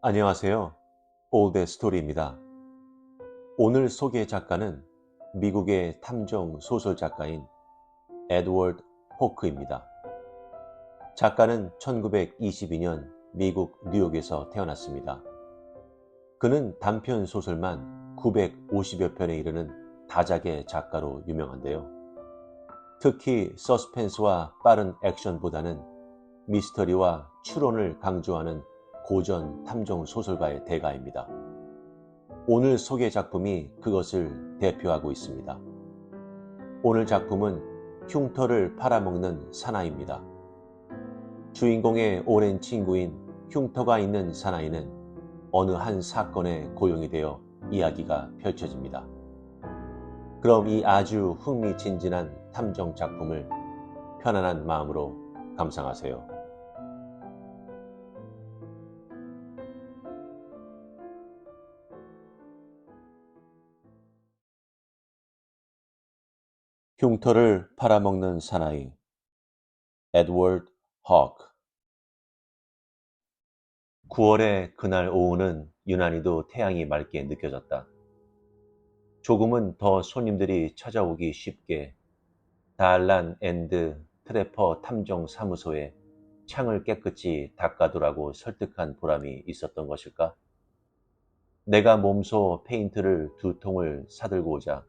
안녕하세요. 올드 스토리입니다. 오늘 소개 작가는 미국의 탐정 소설 작가인 에드워드 호크입니다. 작가는 1922년 미국 뉴욕에서 태어났습니다. 그는 단편 소설만 950여 편에 이르는 다작의 작가로 유명한데요. 특히 서스펜스와 빠른 액션보다는 미스터리와 추론을 강조하는 고전 탐정 소설가의 대가입니다. 오늘 소개 작품이 그것을 대표하고 있습니다. 오늘 작품은 흉터를 팔아먹는 사나이입니다. 주인공의 오랜 친구인 흉터가 있는 사나이는 어느 한 사건에 고용이 되어 이야기가 펼쳐집니다. 그럼 이 아주 흥미진진한 탐정 작품을 편안한 마음으로 감상하세요. 흉터를 팔아먹는 사나이 에드워드 호크 9월의 그날 오후는 유난히도 태양이 맑게 느껴졌다. 조금은 더 손님들이 찾아오기 쉽게 달란 앤드 트래퍼 탐정 사무소에 창을 깨끗이 닦아두라고 설득한 보람이 있었던 것일까? 내가 몸소 페인트를 2통을 사들고 오자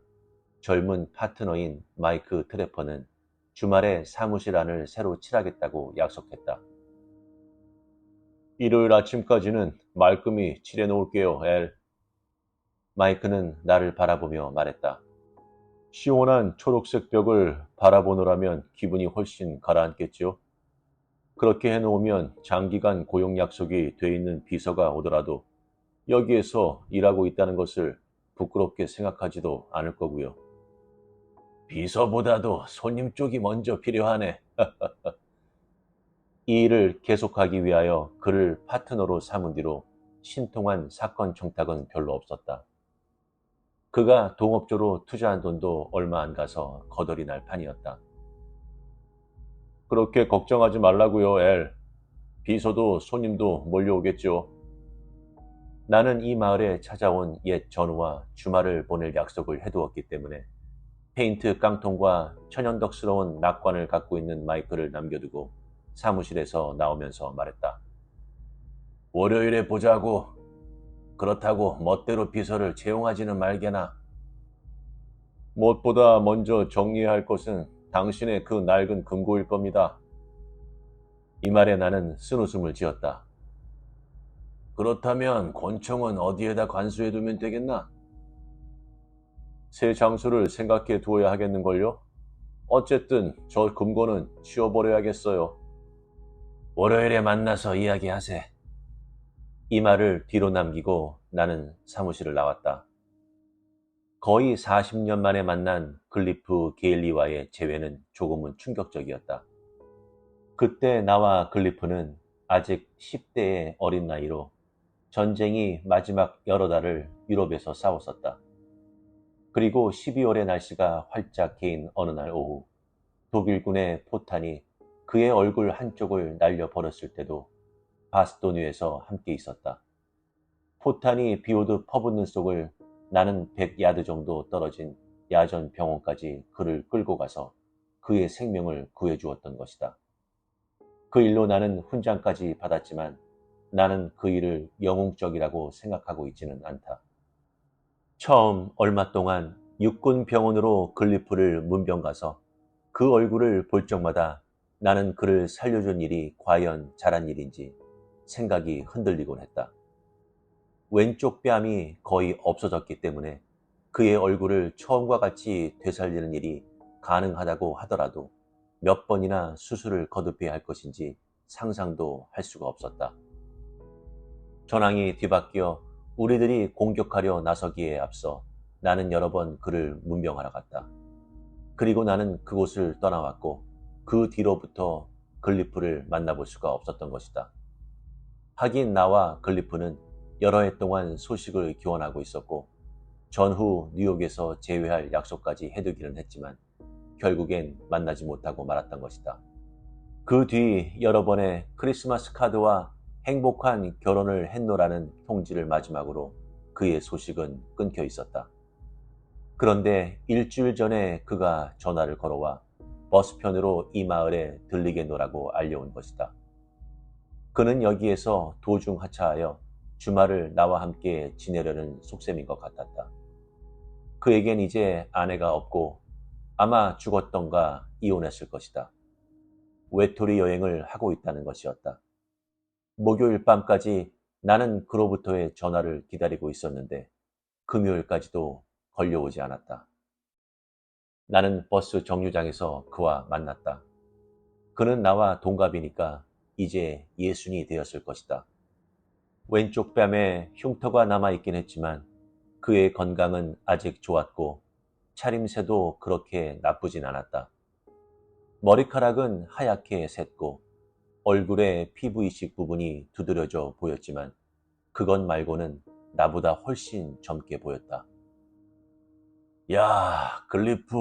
젊은 파트너인 마이크 트래퍼는 주말에 사무실 안을 새로 칠하겠다고 약속했다. 일요일 아침까지는 말끔히 칠해놓을게요, 엘. 마이크는 나를 바라보며 말했다. 시원한 초록색 벽을 바라보느라면 기분이 훨씬 가라앉겠지요. 그렇게 해놓으면 장기간 고용 약속이 돼 있는 비서가 오더라도 여기에서 일하고 있다는 것을 부끄럽게 생각하지도 않을 거고요. 비서보다도 손님 쪽이 먼저 필요하네. 이 일을 계속하기 위하여 그를 파트너로 삼은 뒤로 신통한 사건 청탁은 별로 없었다. 그가 동업조로 투자한 돈도 얼마 안 가서 거덜이 날 판이었다. 그렇게 걱정하지 말라고요, 엘. 비서도 손님도 몰려오겠죠. 나는 이 마을에 찾아온 옛 전우와 주말을 보낼 약속을 해두었기 때문에 페인트 깡통과 천연덕스러운 낙관을 갖고 있는 마이크를 남겨두고 사무실에서 나오면서 말했다. 월요일에 보자고. 그렇다고 멋대로 비서를 채용하지는 말게나. 무엇보다 먼저 정리해야 할 것은 당신의 그 낡은 금고일 겁니다. 이 말에 나는 쓴웃음을 지었다. 그렇다면 권총은 어디에다 관수해두면 되겠나? 새 장소를 생각해 두어야 하겠는걸요? 어쨌든 저 금고는 치워버려야겠어요. 월요일에 만나서 이야기하세. 이 말을 뒤로 남기고 나는 사무실을 나왔다. 거의 40년 만에 만난 글리프 게일리와의 재회는 조금은 충격적이었다. 그때 나와 글리프는 아직 10대의 어린 나이로 전쟁이 마지막 여러 달을 유럽에서 싸웠었다. 그리고 12월의 날씨가 활짝 개인 어느 날 오후 독일군의 포탄이 그의 얼굴 한쪽을 날려버렸을 때도 바스도뉴에서 함께 있었다. 포탄이 비오듯 퍼붓는 속을 나는 100야드 정도 떨어진 야전 병원까지 그를 끌고 가서 그의 생명을 구해주었던 것이다. 그 일로 나는 훈장까지 받았지만 나는 그 일을 영웅적이라고 생각하고 있지는 않다. 처음 얼마 동안 육군 병원으로 글리프를 문병 가서 그 얼굴을 볼 적마다 나는 그를 살려준 일이 과연 잘한 일인지 생각이 흔들리곤 했다. 왼쪽 뺨이 거의 없어졌기 때문에 그의 얼굴을 처음과 같이 되살리는 일이 가능하다고 하더라도 몇 번이나 수술을 거듭해야 할 것인지 상상도 할 수가 없었다. 전황이 뒤바뀌어 우리들이 공격하려 나서기에 앞서 나는 여러 번 그를 문병하러 갔다. 그리고 나는 그곳을 떠나왔고 그 뒤로부터 글리프를 만나볼 수가 없었던 것이다. 하긴 나와 글리프는 여러 해 동안 소식을 교환하고 있었고 전후 뉴욕에서 재회할 약속까지 해두기는 했지만 결국엔 만나지 못하고 말았던 것이다. 그 뒤 여러 번의 크리스마스 카드와 행복한 결혼을 했노라는 통지를 마지막으로 그의 소식은 끊겨 있었다. 그런데 일주일 전에 그가 전화를 걸어와 버스편으로 이 마을에 들리겠노라고 알려온 것이다. 그는 여기에서 도중 하차하여 주말을 나와 함께 지내려는 속셈인 것 같았다. 그에겐 이제 아내가 없고 아마 죽었던가 이혼했을 것이다. 외톨이 여행을 하고 있다는 것이었다. 목요일 밤까지 나는 그로부터의 전화를 기다리고 있었는데 금요일까지도 걸려오지 않았다. 나는 버스 정류장에서 그와 만났다. 그는 나와 동갑이니까 이제 예순이 되었을 것이다. 왼쪽 뺨에 흉터가 남아있긴 했지만 그의 건강은 아직 좋았고 차림새도 그렇게 나쁘진 않았다. 머리카락은 하얗게 샜고 얼굴의 피부 이식 부분이 두드려져 보였지만 그것 말고는 나보다 훨씬 젊게 보였다. 야, 글리프,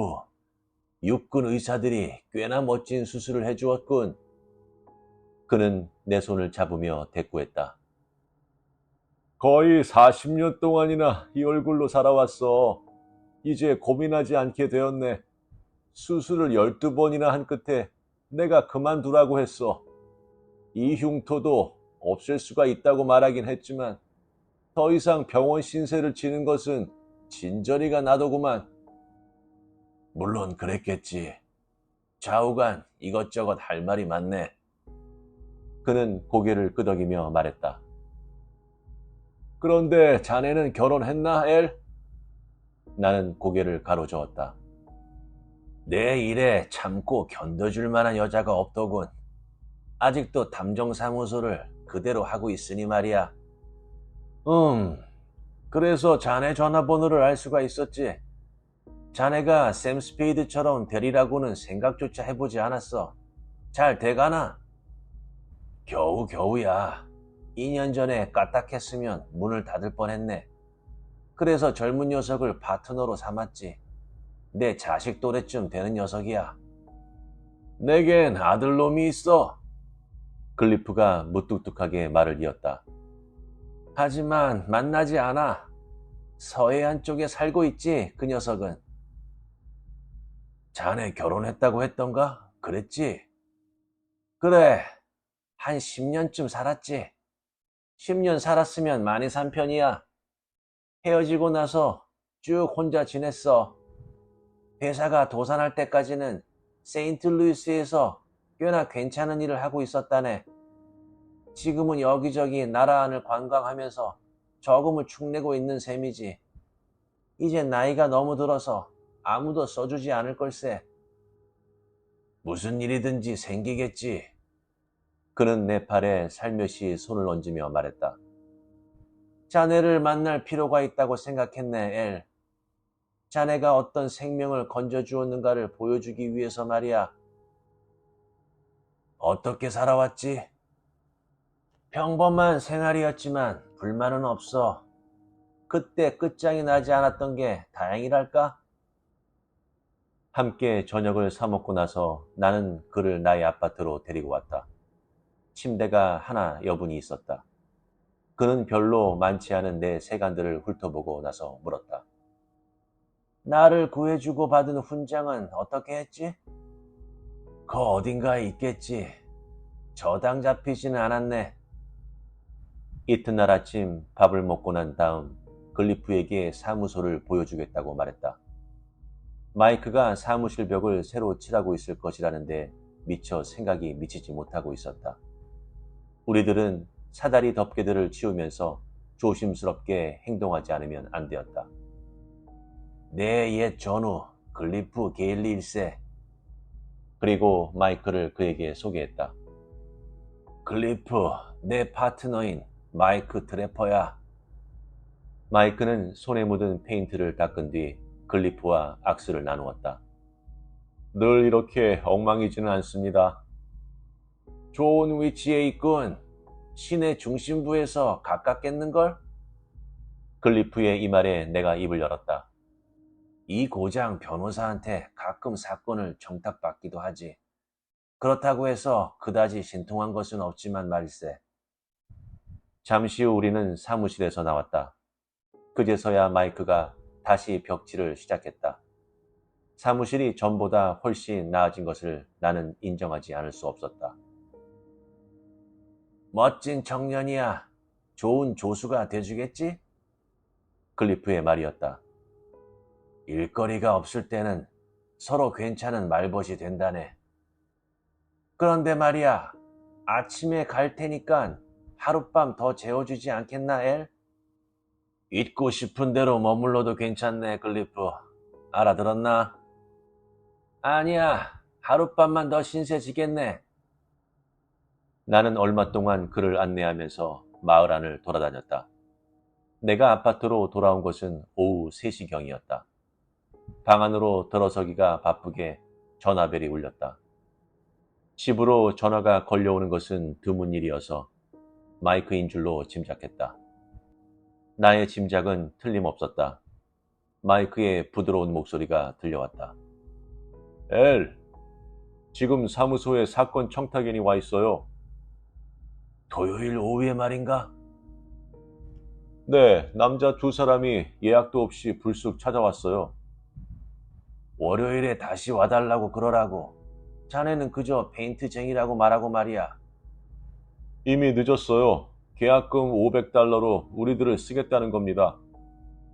육군 의사들이 꽤나 멋진 수술을 해주었군. 그는 내 손을 잡으며 대꾸했다. 거의 40년 동안이나 이 얼굴로 살아왔어. 이제 고민하지 않게 되었네. 수술을 12번이나 한 끝에 내가 그만두라고 했어. 이 흉터도 없앨 수가 있다고 말하긴 했지만 더 이상 병원 신세를 지는 것은 진저리가 나더구만. 물론 그랬겠지. 좌우간 이것저것 할 말이 많네. 그는 고개를 끄덕이며 말했다. 그런데 자네는 결혼했나, 엘? 나는 고개를 가로저었다. 내 일에 참고 견뎌줄 만한 여자가 없더군. 아직도 담정사무소를 그대로 하고 있으니 말이야. 그래서 자네 전화번호를 알 수가 있었지. 자네가 샘 스페이드처럼 되리라고는 생각조차 해보지 않았어. 잘 돼가나? 겨우겨우야. 2년 전에 까딱했으면 문을 닫을 뻔했네. 그래서 젊은 녀석을 파트너로 삼았지. 내 자식 또래쯤 되는 녀석이야. 내겐 아들놈이 있어. 글리프가 무뚝뚝하게 말을 이었다. 하지만 만나지 않아. 서해안 쪽에 살고 있지, 그 녀석은. 자네 결혼했다고 했던가? 그랬지? 그래, 한 10년쯤 살았지. 10년 살았으면 많이 산 편이야. 헤어지고 나서 쭉 혼자 지냈어. 회사가 도산할 때까지는 세인트루이스에서 꽤나 괜찮은 일을 하고 있었다네. 지금은 여기저기 나라 안을 관광하면서 저금을 축내고 있는 셈이지. 이제 나이가 너무 들어서 아무도 써주지 않을 걸세. 무슨 일이든지 생기겠지. 그는 내 팔에 살며시 손을 얹으며 말했다. 자네를 만날 필요가 있다고 생각했네, 엘. 자네가 어떤 생명을 건져주었는가를 보여주기 위해서 말이야. 어떻게 살아왔지? 평범한 생활이었지만 불만은 없어. 그때 끝장이 나지 않았던 게 다행이랄까? 함께 저녁을 사 먹고 나서 나는 그를 나의 아파트로 데리고 왔다. 침대가 하나 여분이 있었다. 그는 별로 많지 않은 내 세간들을 훑어보고 나서 물었다. 나를 구해주고 받은 훈장은 어떻게 했지? 그 어딘가에 있겠지. 저당 잡히지는 않았네. 이튿날 아침 밥을 먹고 난 다음 글리프에게 사무소를 보여주겠다고 말했다. 마이크가 사무실 벽을 새로 칠하고 있을 것이라는데 미처 생각이 미치지 못하고 있었다. 우리들은 사다리 덮개들을 치우면서 조심스럽게 행동하지 않으면 안 되었다. 내 옛 전우 글리프 게일리 1세. 그리고 마이크를 그에게 소개했다. 글리프, 내 파트너인 마이크 트래퍼야. 마이크는 손에 묻은 페인트를 닦은 뒤 글리프와 악수를 나누었다. 늘 이렇게 엉망이지는 않습니다. 좋은 위치에 있군. 시내 중심부에서 가깝겠는걸? 글리프의 이 말에 내가 입을 열었다. 이 고장 변호사한테 가끔 사건을 청탁받기도 하지. 그렇다고 해서 그다지 신통한 것은 없지만 말일세. 잠시 후 우리는 사무실에서 나왔다. 그제서야 마이크가 다시 벽치를 시작했다. 사무실이 전보다 훨씬 나아진 것을 나는 인정하지 않을 수 없었다. 멋진 청년이야. 좋은 조수가 돼주겠지? 클리프의 말이었다. 일거리가 없을 때는 서로 괜찮은 말벗이 된다네. 그런데 말이야, 아침에 갈 테니까 하룻밤 더 재워주지 않겠나, 엘? 있고 싶은 대로 머물러도 괜찮네, 클리프. 알아들었나? 아니야, 하룻밤만 더 신세지겠네. 나는 얼마 동안 그를 안내하면서 마을 안을 돌아다녔다. 내가 아파트로 돌아온 것은 오후 3시경이었다. 방 안으로 들어서기가 바쁘게 전화벨이 울렸다. 집으로 전화가 걸려오는 것은 드문 일이어서 마이크인 줄로 짐작했다. 나의 짐작은 틀림없었다. 마이크의 부드러운 목소리가 들려왔다. 엘, 지금 사무소에 사건 청탁인이 와 있어요. 토요일 오후에 말인가? 네, 남자 2사람이 예약도 없이 불쑥 찾아왔어요. 월요일에 다시 와달라고 그러라고. 자네는 그저 페인트쟁이라고 말하고 말이야. 이미 늦었어요. 계약금 $500로 우리들을 쓰겠다는 겁니다.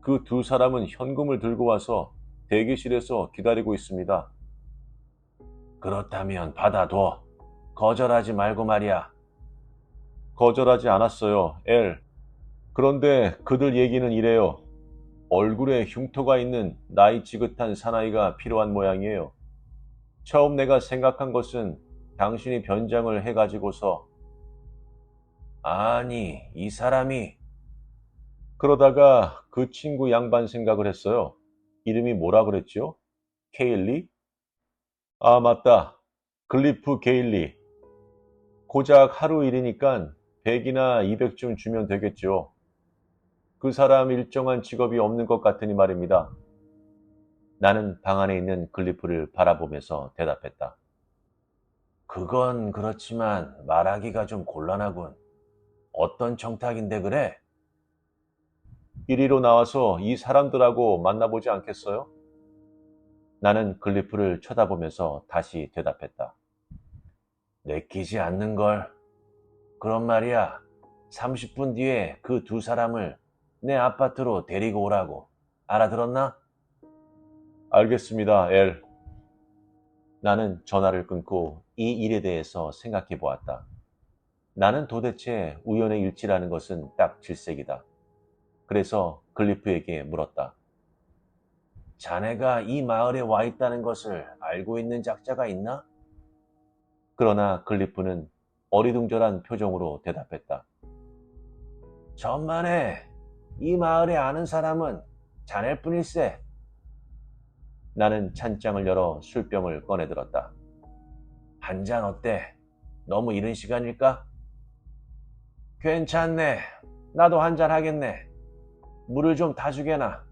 그 2사람은 현금을 들고 와서 대기실에서 기다리고 있습니다. 그렇다면 받아둬. 거절하지 말고 말이야. 거절하지 않았어요, 엘. 그런데 그들 얘기는 이래요. 얼굴에 흉터가 있는 나이 지긋한 사나이가 필요한 모양이에요. 처음 내가 생각한 것은 당신이 변장을 해가지고서 아니, 이 사람이 그러다가 그 친구 양반 생각을 했어요. 이름이 뭐라 그랬죠? 케일리? 아, 맞다. 클리프 게일리. 고작 하루 일이니까 100이나 200쯤 주면 되겠죠. 그 사람 일정한 직업이 없는 것 같으니 말입니다. 나는 방 안에 있는 클리프를 바라보면서 대답했다. 그건 그렇지만 말하기가 좀 곤란하군. 어떤 청탁인데 그래? 이리로 나와서 이 사람들하고 만나보지 않겠어요? 나는 클리프를 쳐다보면서 다시 대답했다. 내키지 않는걸. 그런 말이야. 30분 뒤에 그 2사람을 내 아파트로 데리고 오라고. 알아들었나? 알겠습니다, 엘. 나는 전화를 끊고 이 일에 대해서 생각해 보았다. 나는 도대체 우연의 일치라는 것은 딱 질색이다. 그래서 클리프에게 물었다. 자네가 이 마을에 와 있다는 것을 알고 있는 작자가 있나? 그러나 클리프는 어리둥절한 표정으로 대답했다. 천만에 이 마을에 아는 사람은 자네뿐일세. 나는 찬장을 열어 술병을 꺼내들었다. 한 잔 어때? 너무 이른 시간일까? 괜찮네. 나도 한 잔 하겠네. 물을 좀 타주게나.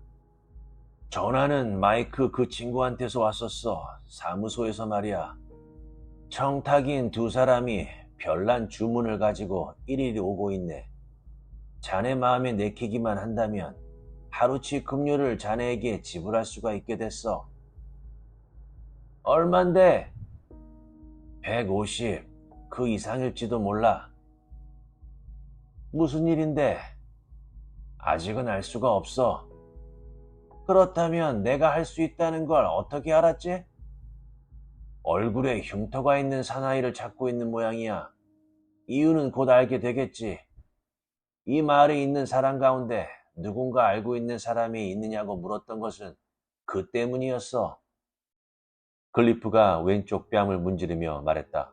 전화는 마이크 그 친구한테서 왔었어. 사무소에서 말이야. 청탁인 2사람이 별난 주문을 가지고 일일이 오고 있네. 자네 마음에 내키기만 한다면 하루치 급료를 자네에게 지불할 수가 있게 됐어. 얼만데? 150. 그 이상일지도 몰라. 무슨 일인데? 아직은 알 수가 없어. 그렇다면 내가 할 수 있다는 걸 어떻게 알았지? 얼굴에 흉터가 있는 사나이를 찾고 있는 모양이야. 이유는 곧 알게 되겠지. 이 마을에 있는 사람 가운데 누군가 알고 있는 사람이 있느냐고 물었던 것은 그 때문이었어. 클리프가 왼쪽 뺨을 문지르며 말했다.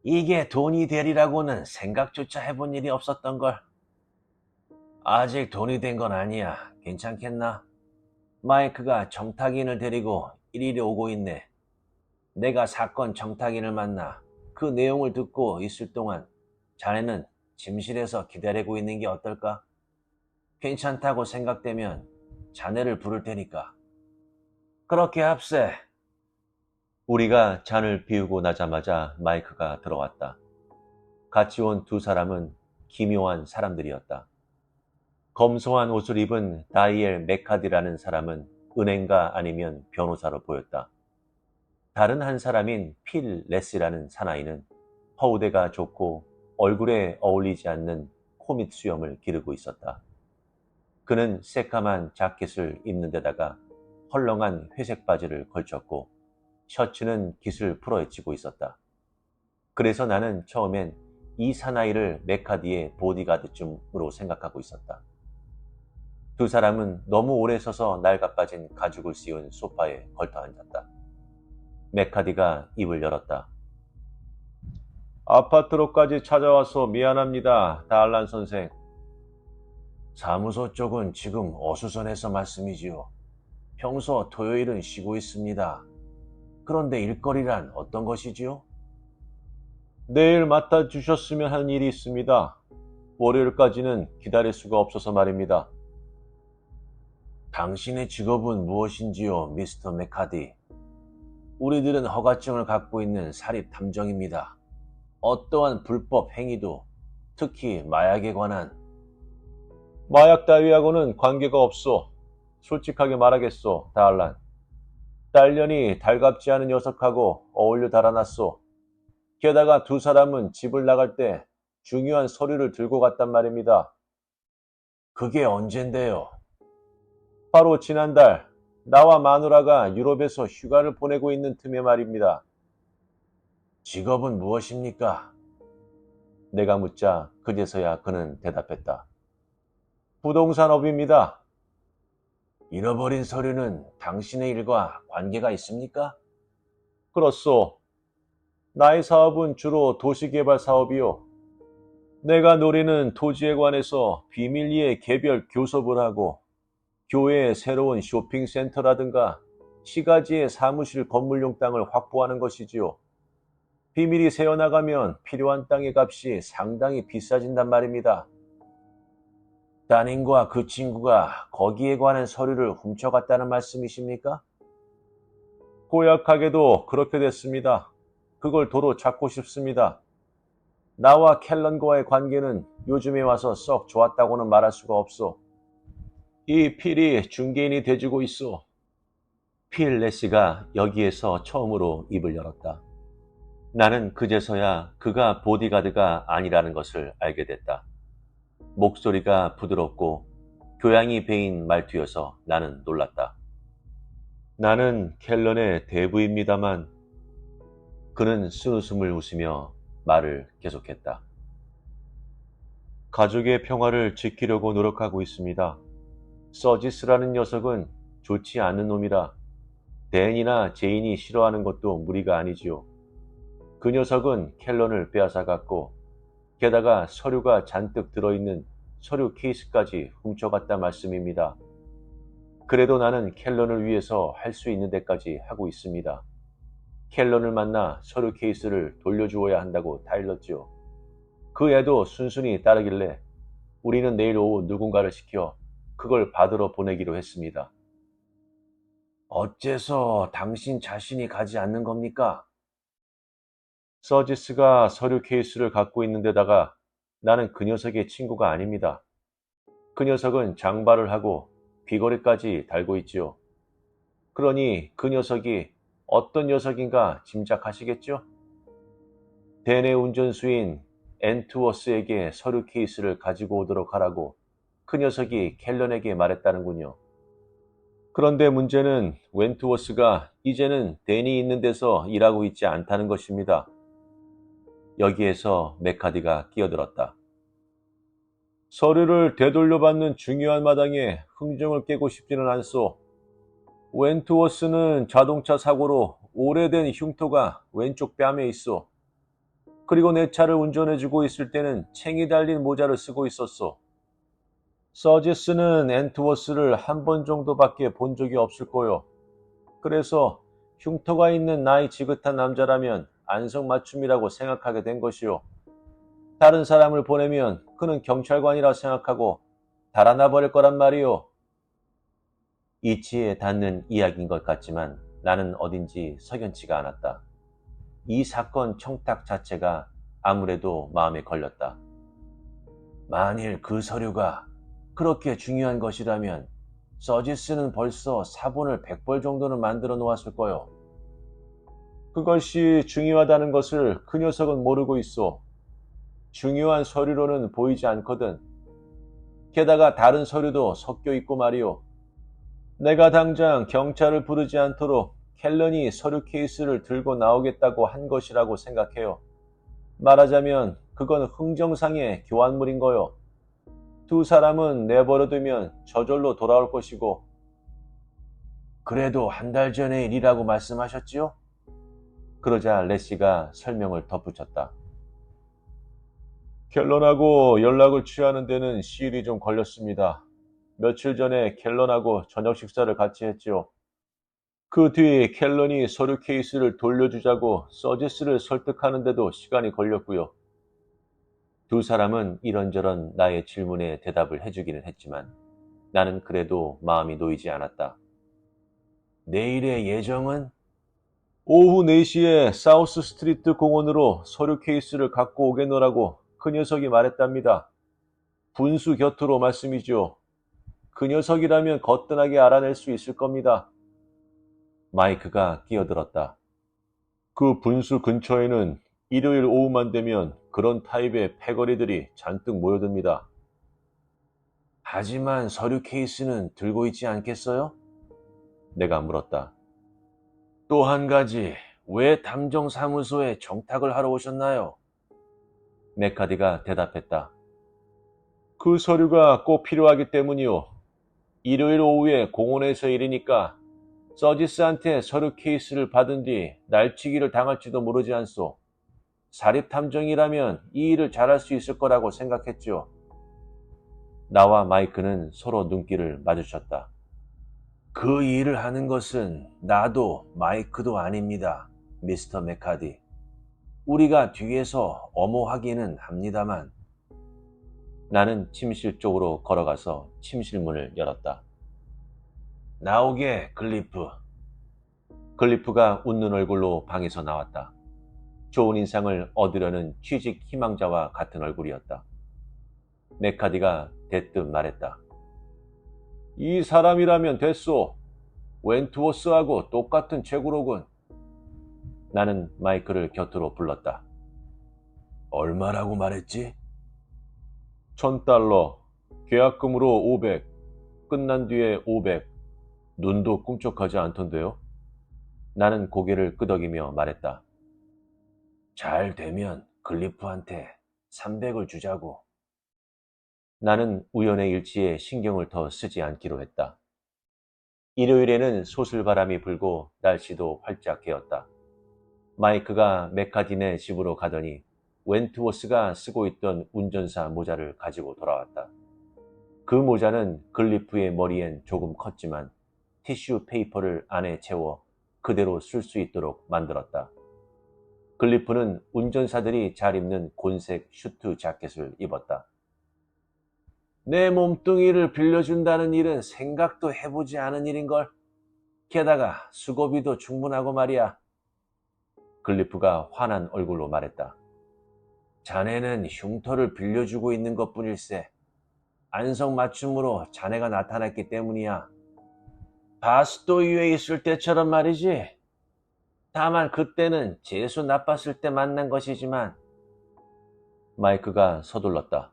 이게 돈이 되리라고는 생각조차 해본 일이 없었던걸. 아직 돈이 된 건 아니야. 괜찮겠나? 마이크가 청탁인을 데리고 이리로 오고 있네. 내가 사건 청탁인을 만나 그 내용을 듣고 있을 동안 자네는 침실에서 기다리고 있는 게 어떨까? 괜찮다고 생각되면 자네를 부를 테니까. 그렇게 합세. 우리가 잔을 비우고 나자마자 마이크가 들어왔다. 같이 온 2사람은 기묘한 사람들이었다. 검소한 옷을 입은 다이엘 메카디라는 사람은 은행가 아니면 변호사로 보였다. 다른 한 사람인 필 레시라는 사나이는 허우대가 좁고 얼굴에 어울리지 않는 코밑 수염을 기르고 있었다. 그는 새까만 자켓을 입는 데다가 헐렁한 회색 바지를 걸쳤고 셔츠는 깃을 풀어헤치고 있었다. 그래서 나는 처음엔 이 사나이를 메카디의 보디가드쯤으로 생각하고 있었다. 두 사람은 너무 오래 서서 낡아빠진 가죽을 씌운 소파에 걸터 앉았다. 메카디가 입을 열었다. 아파트로까지 찾아와서 미안합니다, 달란 선생. 사무소 쪽은 지금 어수선해서 말씀이지요. 평소 토요일은 쉬고 있습니다. 그런데 일거리란 어떤 것이지요? 내일 맡아주셨으면 하는 일이 있습니다. 월요일까지는 기다릴 수가 없어서 말입니다. 당신의 직업은 무엇인지요, 미스터 메카디? 우리들은 허가증을 갖고 있는 사립 탐정입니다. 어떠한 불법 행위도, 특히 마약에 관한. 마약 따위하고는 관계가 없소. 솔직하게 말하겠소, 달란. 딸년이 달갑지 않은 녀석하고 어울려 달아났소. 게다가 두 사람은 집을 나갈 때 중요한 서류를 들고 갔단 말입니다. 그게 언젠데요? 바로 지난달 나와 마누라가 유럽에서 휴가를 보내고 있는 틈에 말입니다. 직업은 무엇입니까? 내가 묻자 그제서야 그는 대답했다. 부동산업입니다. 잃어버린 서류는 당신의 일과 관계가 있습니까? 그렇소. 나의 사업은 주로 도시개발 사업이요. 내가 노리는 토지에 관해서 비밀리에 개별 교섭을 하고 교외에 새로운 쇼핑센터라든가 시가지의 사무실 건물용 땅을 확보하는 것이지요. 비밀이 새어나가면 필요한 땅의 값이 상당히 비싸진단 말입니다. 따님과 그 친구가 거기에 관한 서류를 훔쳐갔다는 말씀이십니까? 고약하게도 그렇게 됐습니다. 그걸 도로 찾고 싶습니다. 나와 켈런과의 관계는 요즘에 와서 썩 좋았다고는 말할 수가 없소. 이 필이 중개인이 돼주고 있소. 필 레시가 여기에서 처음으로 입을 열었다. 나는 그제서야 그가 보디가드가 아니라는 것을 알게 됐다. 목소리가 부드럽고 교양이 배인 말투여서 나는 놀랐다. 나는 켈런의 대부입니다만. 그는 쓴웃음을 웃으며 말을 계속했다. 가족의 평화를 지키려고 노력하고 있습니다. 서지스라는 녀석은 좋지 않은 놈이라 댄이나 제인이 싫어하는 것도 무리가 아니지요. 그 녀석은 켈런을 빼앗아갔고 게다가 서류가 잔뜩 들어있는 서류 케이스까지 훔쳐갔다 말씀입니다. 그래도 나는 켈런을 위해서 할 수 있는 데까지 하고 있습니다. 켈런을 만나 서류 케이스를 돌려주어야 한다고 다일렀지요. 그 애도 순순히 따르길래 우리는 내일 오후 누군가를 시켜 그걸 받으러 보내기로 했습니다. 어째서 당신 자신이 가지 않는 겁니까? 서지스가 서류 케이스를 갖고 있는 데다가 나는 그 녀석의 친구가 아닙니다. 그 녀석은 장발을 하고 귀걸이까지 달고 있지요. 그러니 그 녀석이 어떤 녀석인가 짐작하시겠죠? 대내 운전수인 앤투워스에게 서류 케이스를 가지고 오도록 하라고 그 녀석이 켈런에게 말했다는군요. 그런데 문제는 웬투워스가 이제는 댄이 있는 데서 일하고 있지 않다는 것입니다. 여기에서 메카디가 끼어들었다. 서류를 되돌려받는 중요한 마당에 흥정을 깨고 싶지는 않소. 웬투워스는 자동차 사고로 오래된 흉터가 왼쪽 뺨에 있어. 그리고 내 차를 운전해주고 있을 때는 챙이 달린 모자를 쓰고 있었어. 서지스는 앤투워스를 한 번 정도밖에 본 적이 없을 거요. 그래서 흉터가 있는 나이 지긋한 남자라면 안성맞춤이라고 생각하게 된 것이요. 다른 사람을 보내면 그는 경찰관이라 생각하고 달아나 버릴 거란 말이요. 이치에 닿는 이야기인 것 같지만 나는 어딘지 석연치가 않았다. 이 사건 청탁 자체가 아무래도 마음에 걸렸다. 만일 그 서류가 그렇게 중요한 것이라면 서지스는 벌써 사본을 100벌 정도는 만들어 놓았을 거요. 그것이 중요하다는 것을 그 녀석은 모르고 있어. 중요한 서류로는 보이지 않거든. 게다가 다른 서류도 섞여 있고 말이오. 내가 당장 경찰을 부르지 않도록 켈런이 서류 케이스를 들고 나오겠다고 한 것이라고 생각해요. 말하자면 그건 흥정상의 교환물인 거요. 두 사람은 내버려두면 저절로 돌아올 것이고. 그래도 한 달 전의 일이라고 말씀하셨지요? 그러자 레시가 설명을 덧붙였다. 켈런하고 연락을 취하는 데는 시일이 좀 걸렸습니다. 며칠 전에 켈런하고 저녁 식사를 같이 했지요. 그 뒤 켈런이 서류 케이스를 돌려주자고 서지스를 설득하는데도 시간이 걸렸고요. 두 사람은 이런저런 나의 질문에 대답을 해주기는 했지만 나는 그래도 마음이 놓이지 않았다. 내일의 예정은? 오후 4시에 사우스 스트리트 공원으로 서류 케이스를 갖고 오겠노라고 그 녀석이 말했답니다. 분수 곁으로 말씀이죠. 그 녀석이라면 거뜬하게 알아낼 수 있을 겁니다. 마이크가 끼어들었다. 그 분수 근처에는 일요일 오후만 되면 그런 타입의 패거리들이 잔뜩 모여듭니다. 하지만 서류 케이스는 들고 있지 않겠어요? 내가 물었다. 또 한 가지, 왜 탐정사무소에 정탁을 하러 오셨나요? 메카디가 대답했다. 그 서류가 꼭 필요하기 때문이요. 일요일 오후에 공원에서 일이니까 서지스한테 서류 케이스를 받은 뒤 날치기를 당할지도 모르지 않소. 사립탐정이라면 이 일을 잘할 수 있을 거라고 생각했죠. 나와 마이크는 서로 눈길을 마주쳤다. 그 일을 하는 것은 나도 마이크도 아닙니다, 미스터 메카디. 우리가 뒤에서 엄호하기는 합니다만. 나는 침실 쪽으로 걸어가서 침실 문을 열었다. 나오게, 글리프. 글리프가 웃는 얼굴로 방에서 나왔다. 좋은 인상을 얻으려는 취직 희망자와 같은 얼굴이었다. 메카디가 대뜸 말했다. 이 사람이라면 됐소. 웬투워스하고 똑같은 체구로군. 나는 마이크를 곁으로 불렀다. 얼마라고 말했지? $1000, 계약금으로 500, 끝난 뒤에 500, 눈도 꿈쩍하지 않던데요? 나는 고개를 끄덕이며 말했다. 잘 되면 글리프한테 300을 주자고. 나는 우연의 일치에 신경을 더 쓰지 않기로 했다. 일요일에는 소슬바람이 불고 날씨도 활짝 개었다. 마이크가 메카디네 집으로 가더니 웬트워스가 쓰고 있던 운전사 모자를 가지고 돌아왔다. 그 모자는 글리프의 머리엔 조금 컸지만 티슈 페이퍼를 안에 채워 그대로 쓸 수 있도록 만들었다. 글리프는 운전사들이 잘 입는 곤색 슈트 자켓을 입었다. 내 몸뚱이를 빌려준다는 일은 생각도 해보지 않은 일인걸. 게다가 수고비도 충분하고 말이야. 글리프가 화난 얼굴로 말했다. 자네는 흉터를 빌려주고 있는 것뿐일세. 안성맞춤으로 자네가 나타났기 때문이야. 바스토이에 있을 때처럼 말이지. 다만 그때는 재수 나빴을 때 만난 것이지만. 마이크가 서둘렀다.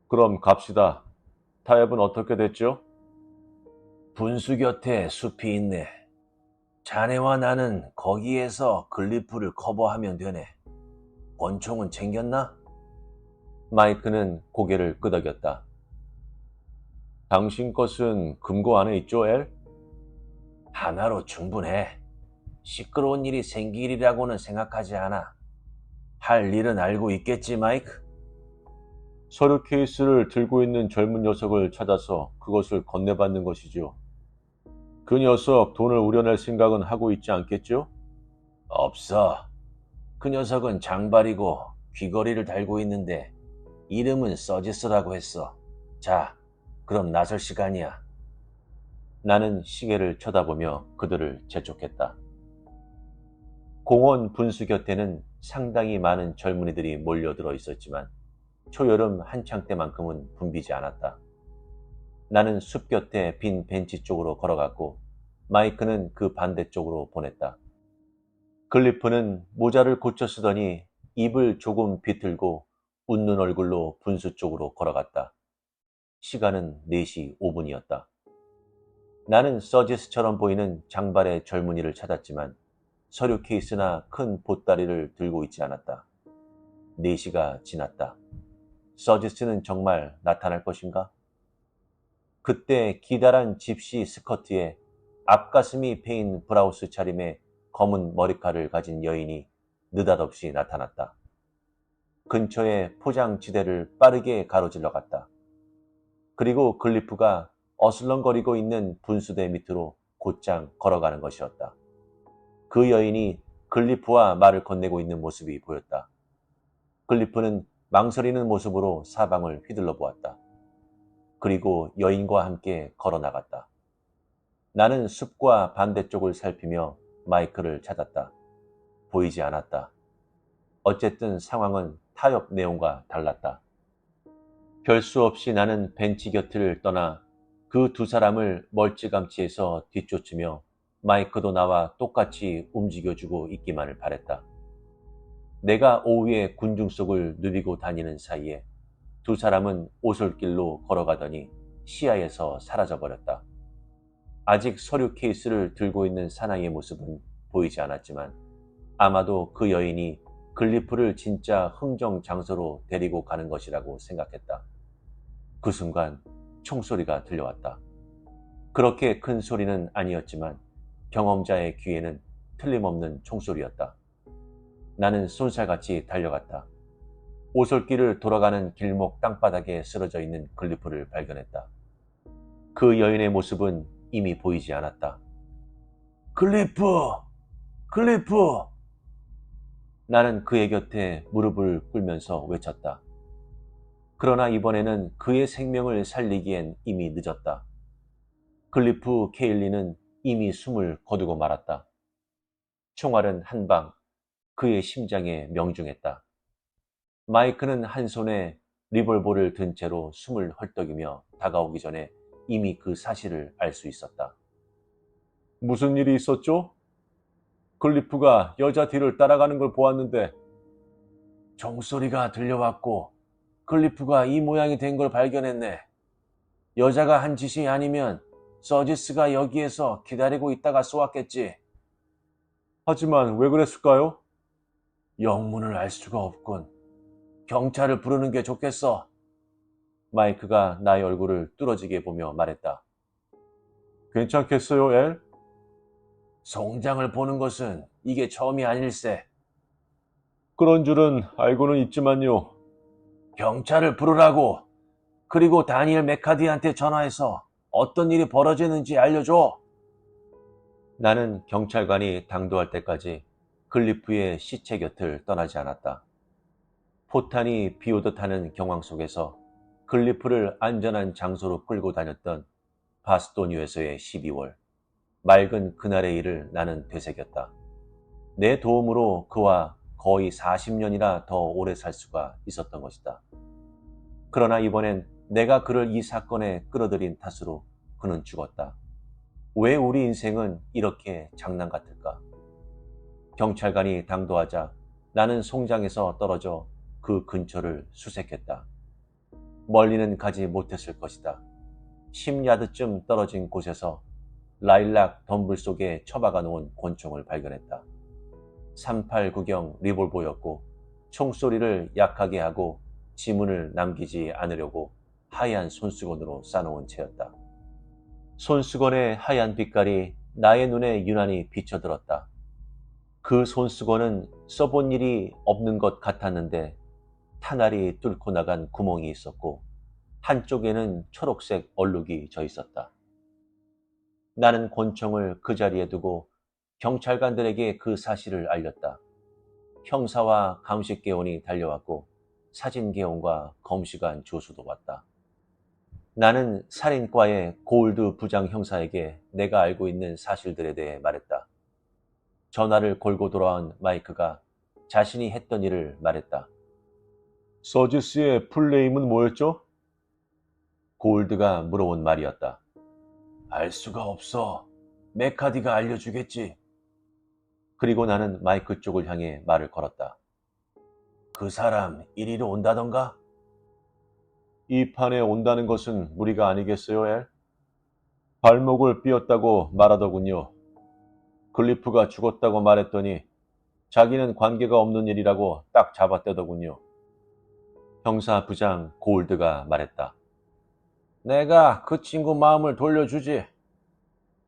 그럼 갑시다. 타협은 어떻게 됐죠? 분수 곁에 숲이 있네. 자네와 나는 거기에서 글리프를 커버하면 되네. 권총은 챙겼나? 마이크는 고개를 끄덕였다. 당신 것은 금고 안에 있죠, 엘? 하나로 충분해. 시끄러운 일이 생길 일이라고는 생각하지 않아. 할 일은 알고 있겠지, 마이크? 서류 케이스를 들고 있는 젊은 녀석을 찾아서 그것을 건네받는 것이죠. 그 녀석 돈을 우려낼 생각은 하고 있지 않겠죠? 없어. 그 녀석은 장발이고 귀걸이를 달고 있는데 이름은 서지스라고 했어. 자, 그럼 나설 시간이야. 나는 시계를 쳐다보며 그들을 재촉했다. 공원 분수 곁에는 상당히 많은 젊은이들이 몰려들어 있었지만 초여름 한창 때만큼은 붐비지 않았다. 나는 숲 곁에 빈 벤치 쪽으로 걸어갔고 마이크는 그 반대쪽으로 보냈다. 글리프는 모자를 고쳐 쓰더니 입을 조금 비틀고 웃는 얼굴로 분수 쪽으로 걸어갔다. 시간은 4시 5분이었다. 나는 서지스처럼 보이는 장발의 젊은이를 찾았지만 서류 케이스나 큰 보따리를 들고 있지 않았다. 4시가 지났다. 서지스는 정말 나타날 것인가? 그때 기다란 집시 스커트에 앞가슴이 패인 브라우스 차림에 검은 머리카락을 가진 여인이 느닷없이 나타났다. 근처의 포장지대를 빠르게 가로질러 갔다. 그리고 글리프가 어슬렁거리고 있는 분수대 밑으로 곧장 걸어가는 것이었다. 그 여인이 글리프와 말을 건네고 있는 모습이 보였다. 글리프는 망설이는 모습으로 사방을 휘둘러 보았다. 그리고 여인과 함께 걸어 나갔다. 나는 숲과 반대쪽을 살피며 마이크를 찾았다. 보이지 않았다. 어쨌든 상황은 타협 내용과 달랐다. 별 수 없이 나는 벤치 곁을 떠나 그 두 사람을 멀찌감치해서 뒤쫓으며 마이크도 나와 똑같이 움직여주고 있기만을 바랬다. 내가 오후에 군중 속을 누비고 다니는 사이에 두 사람은 오솔길로 걸어가더니 시야에서 사라져버렸다. 아직 서류 케이스를 들고 있는 사나이의 모습은 보이지 않았지만 아마도 그 여인이 글리프를 진짜 흥정 장소로 데리고 가는 것이라고 생각했다. 그 순간 총소리가 들려왔다. 그렇게 큰 소리는 아니었지만 경험자의 귀에는 틀림없는 총소리였다. 나는 쏜살같이 달려갔다. 오솔길을 돌아가는 길목 땅바닥에 쓰러져 있는 글리프를 발견했다. 그 여인의 모습은 이미 보이지 않았다. 글리프! 글리프! 나는 그의 곁에 무릎을 꿇면서 외쳤다. 그러나 이번에는 그의 생명을 살리기엔 이미 늦었다. 글리프 케일리는 이미 숨을 거두고 말았다. 총알은 한 방 그의 심장에 명중했다. 마이크는 한 손에 리볼버를 든 채로 숨을 헐떡이며 다가오기 전에 이미 그 사실을 알 수 있었다. 무슨 일이 있었죠? 글리프가 여자 뒤를 따라가는 걸 보았는데 종소리가 들려왔고 글리프가 이 모양이 된 걸 발견했네. 여자가 한 짓이 아니면 서지스가 여기에서 기다리고 있다가 쏘았겠지. 하지만 왜 그랬을까요? 영문을 알 수가 없군. 경찰을 부르는 게 좋겠어. 마이크가 나의 얼굴을 뚫어지게 보며 말했다. 괜찮겠어요, 엘? 송장을 보는 것은 이게 처음이 아닐세. 그런 줄은 알고는 있지만요. 경찰을 부르라고. 그리고 다니엘 메카디한테 전화해서 어떤 일이 벌어지는지 알려줘. 나는 경찰관이 당도할 때까지 글리프의 시체 곁을 떠나지 않았다. 포탄이 비오듯 하는 경황 속에서 글리프를 안전한 장소로 끌고 다녔던 바스토니에서의 12월. 맑은 그날의 일을 나는 되새겼다. 내 도움으로 그와 거의 40년이나 더 오래 살 수가 있었던 것이다. 그러나 이번엔 내가 그를 이 사건에 끌어들인 탓으로 그는 죽었다. 왜 우리 인생은 이렇게 장난 같을까? 경찰관이 당도하자 나는 송장에서 떨어져 그 근처를 수색했다. 멀리는 가지 못했을 것이다. 10야드쯤 떨어진 곳에서 라일락 덤불 속에 처박아 놓은 권총을 발견했다. 38구경 리볼버였고 총소리를 약하게 하고 지문을 남기지 않으려고 하얀 손수건으로 싸놓은 채였다. 손수건의 하얀 빛깔이 나의 눈에 유난히 비쳐들었다. 그 손수건은 써본 일이 없는 것 같았는데 탄알이 뚫고 나간 구멍이 있었고 한쪽에는 초록색 얼룩이 져 있었다. 나는 권총을 그 자리에 두고 경찰관들에게 그 사실을 알렸다. 형사와 감식개원이 달려왔고 사진개원과 검시관 조수도 왔다. 나는 살인과의 고울드 부장 형사에게 내가 알고 있는 사실들에 대해 말했다. 전화를 걸고 돌아온 마이크가 자신이 했던 일을 말했다. 서지스의 풀네임은 뭐였죠? 고울드가 물어온 말이었다. 알 수가 없어. 메카디가 알려주겠지. 그리고 나는 마이크 쪽을 향해 말을 걸었다. 그 사람 이리로 온다던가? 이 판에 온다는 것은 무리가 아니겠어요, 엘? 발목을 삐었다고 말하더군요. 글리프가 죽었다고 말했더니 자기는 관계가 없는 일이라고 딱 잡아떼더군요. 형사부장 고울드가 말했다. 내가 그 친구 마음을 돌려주지.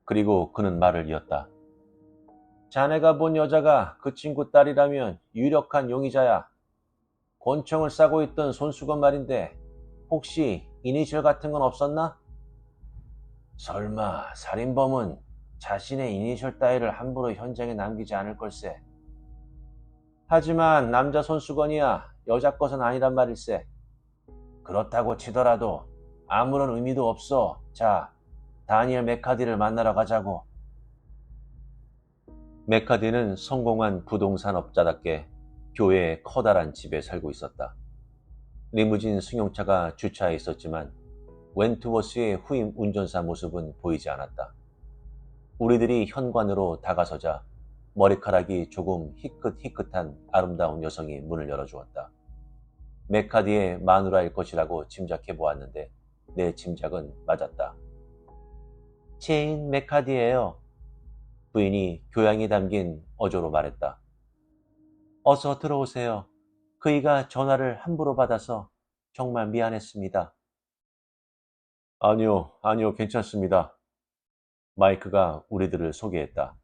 그리고 그는 말을 이었다. 자네가 본 여자가 그 친구 딸이라면 유력한 용의자야. 권총을 싸고 있던 손수건 말인데 혹시 이니셜 같은 건 없었나? 설마 살인범은 자신의 이니셜 따위를 함부로 현장에 남기지 않을 걸세. 하지만 남자 손수건이야 여자 것은 아니란 말일세. 그렇다고 치더라도 아무런 의미도 없어. 자, 다니엘 메카디를 만나러 가자고. 메카디는 성공한 부동산 업자답게 교외의 커다란 집에 살고 있었다. 리무진 승용차가 주차해 있었지만 웬트워스의 후임 운전사 모습은 보이지 않았다. 우리들이 현관으로 다가서자 머리카락이 조금 희끗희끗한 아름다운 여성이 문을 열어주었다. 메카디의 마누라일 것이라고 짐작해 보았는데 내 짐작은 맞았다. 제인 메카디예요. 부인이 교양이 담긴 어조로 말했다. 어서 들어오세요. 그이가 전화를 함부로 받아서 정말 미안했습니다. 아니요, 괜찮습니다. 마이크가 우리들을 소개했다.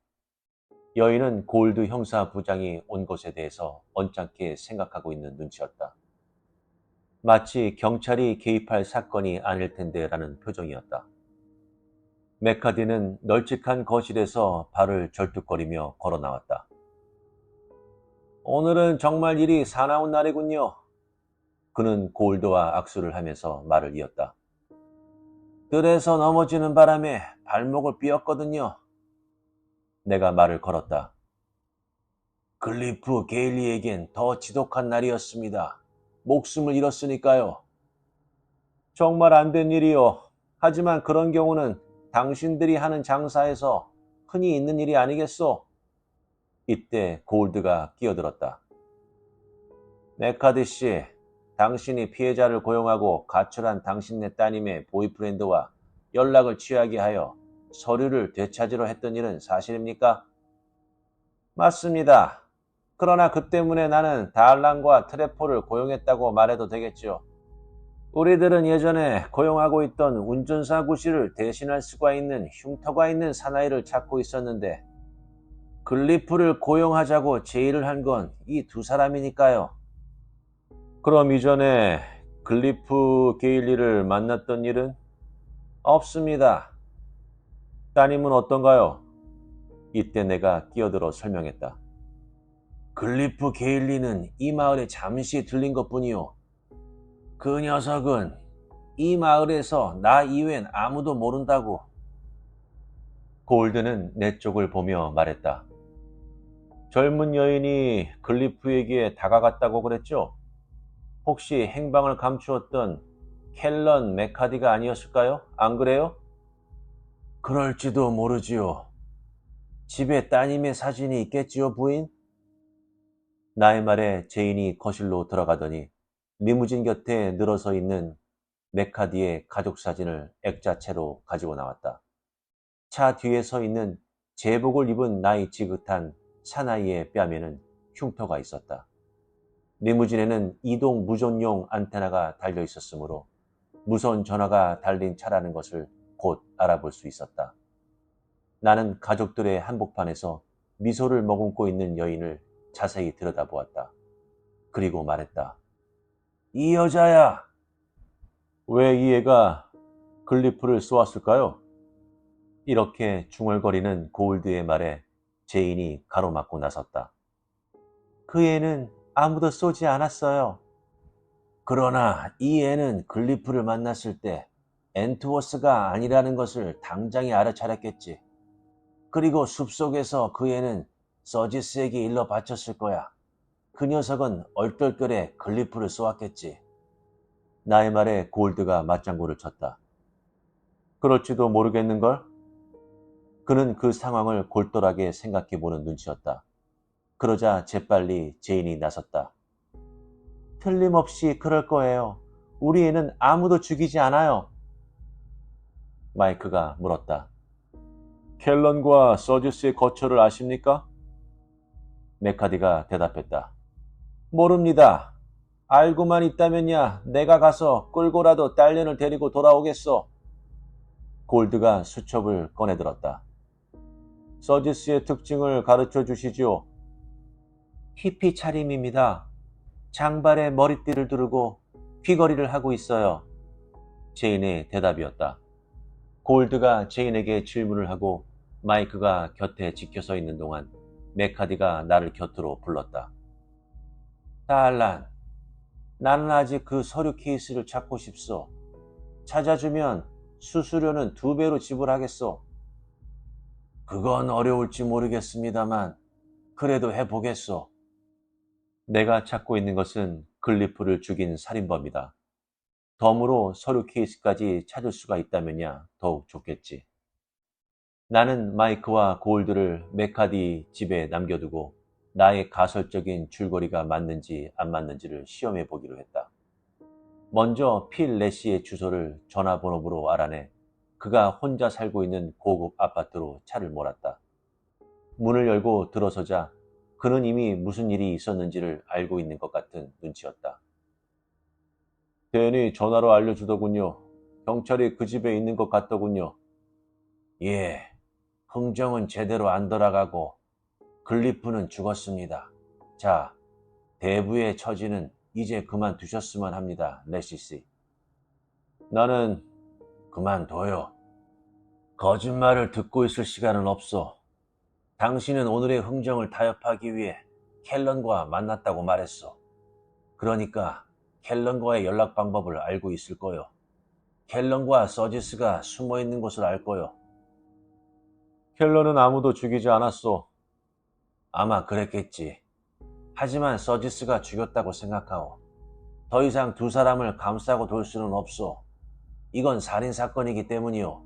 여인은 골드 형사부장이 온 것에 대해서 언짢게 생각하고 있는 눈치였다. 마치 경찰이 개입할 사건이 아닐 텐데라는 표정이었다. 메카디는 널찍한 거실에서 발을 절뚝거리며 걸어 나왔다. 오늘은 정말 일이 사나운 날이군요. 그는 골드와 악수를 하면서 말을 이었다. 뜰에서 넘어지는 바람에 발목을 삐었거든요. 내가 말을 걸었다. 글리프 게일리에겐 더 지독한 날이었습니다. 목숨을 잃었으니까요. 정말 안 된 일이요. 하지만 그런 경우는 당신들이 하는 장사에서 흔히 있는 일이 아니겠소? 이때 골드가 끼어들었다. 메카디 씨, 당신이 피해자를 고용하고 가출한 당신네 따님의 보이프렌드와 연락을 취하게 하여 서류를 되찾으려 했던 일은 사실입니까? 맞습니다. 그러나 그 때문에 나는 달란과 트레포를 고용했다고 말해도 되겠죠. 우리들은 예전에 고용하고 있던 운전사 구실을 대신할 수가 있는 흉터가 있는 사나이를 찾고 있었는데 글리프를 고용하자고 제의를 한 건 이 두 사람이니까요. 그럼 이전에 글리프 게일리를 만났던 일은? 없습니다. 따님은 어떤가요? 이때 내가 끼어들어 설명했다. 글리프 게일리는 이 마을에 잠시 들린 것뿐이요. 그 녀석은 이 마을에서 나 이외엔 아무도 모른다고. 골드는 내 쪽을 보며 말했다. 젊은 여인이 글리프에게 다가갔다고 그랬죠? 혹시 행방을 감추었던 켈런 메카디가 아니었을까요? 안 그래요? 그럴지도 모르지요. 집에 따님의 사진이 있겠지요, 부인? 나의 말에 제인이 거실로 들어가더니 리무진 곁에 늘어서 있는 메카디의 가족 사진을 액자채로 가지고 나왔다. 차 뒤에 서 있는 제복을 입은 나이 지긋한 사나이의 뺨에는 흉터가 있었다. 리무진에는 이동 무전용 안테나가 달려 있었으므로 무선 전화가 달린 차라는 것을 곧 알아볼 수 있었다. 나는 가족들의 한복판에서 미소를 머금고 있는 여인을 자세히 들여다보았다. 그리고 말했다. 이 여자야. 왜 이 애가 글리프를 쏘았을까요? 이렇게 중얼거리는 고울드의 말에 제인이 가로막고 나섰다. 그 애는 아무도 쏘지 않았어요. 그러나 이 애는 글리프를 만났을 때 엔트워스가 아니라는 것을 당장에 알아차렸겠지. 그리고 숲속에서 그 애는 서지스에게 일러 바쳤을 거야. 그 녀석은 얼떨결에 글리프를 쏘았겠지. 나의 말에 골드가 맞장구를 쳤다. 그럴지도 모르겠는걸? 그는 그 상황을 골똘하게 생각해보는 눈치였다. 그러자 재빨리 제인이 나섰다. 틀림없이 그럴 거예요. 우리 애는 아무도 죽이지 않아요. 마이크가 물었다. 켈런과 서지스의 거처를 아십니까? 메카디가 대답했다. 모릅니다. 알고만 있다면야 내가 가서 끌고라도 딸년을 데리고 돌아오겠소. 골드가 수첩을 꺼내들었다. 서지스의 특징을 가르쳐 주시지요. 히피 차림입니다. 장발에 머리띠를 두르고 귀걸이를 하고 있어요. 제인의 대답이었다. 골드가 제인에게 질문을 하고 마이크가 곁에 지켜서 있는 동안 메카디가 나를 곁으로 불렀다. 달란, 나는 아직 그 서류 케이스를 찾고 싶소. 찾아주면 수수료는 2배로 지불하겠소. 그건 어려울지 모르겠습니다만 그래도 해보겠소. 내가 찾고 있는 것은 글리프를 죽인 살인범이다. 덤으로 서류 케이스까지 찾을 수가 있다면야 더욱 좋겠지. 나는 마이크와 골드를 메카디 집에 남겨두고 나의 가설적인 줄거리가 맞는지 안 맞는지를 시험해 보기로 했다. 먼저 필 레시의 주소를 전화번호부로 알아내 그가 혼자 살고 있는 고급 아파트로 차를 몰았다. 문을 열고 들어서자 그는 이미 무슨 일이 있었는지를 알고 있는 것 같은 눈치였다. 대인이 전화로 알려주더군요. 경찰이 그 집에 있는 것 같더군요. 예, 흥정은 제대로 안 돌아가고 글리프는 죽었습니다. 자, 대부의 처지는 이제 그만두셨으면 합니다, 레시씨. 나는 그만둬요. 거짓말을 듣고 있을 시간은 없어. 당신은 오늘의 흥정을 타협하기 위해 켈런과 만났다고 말했어. 그러니까 켈런과의 연락 방법을 알고 있을 거요. 켈런과 서지스가 숨어있는 곳을 알 거요. 켈런은 아무도 죽이지 않았어. 아마 그랬겠지. 하지만 서지스가 죽였다고 생각하오. 더 이상 2사람을 감싸고 돌 수는 없어. 이건 살인사건이기 때문이오.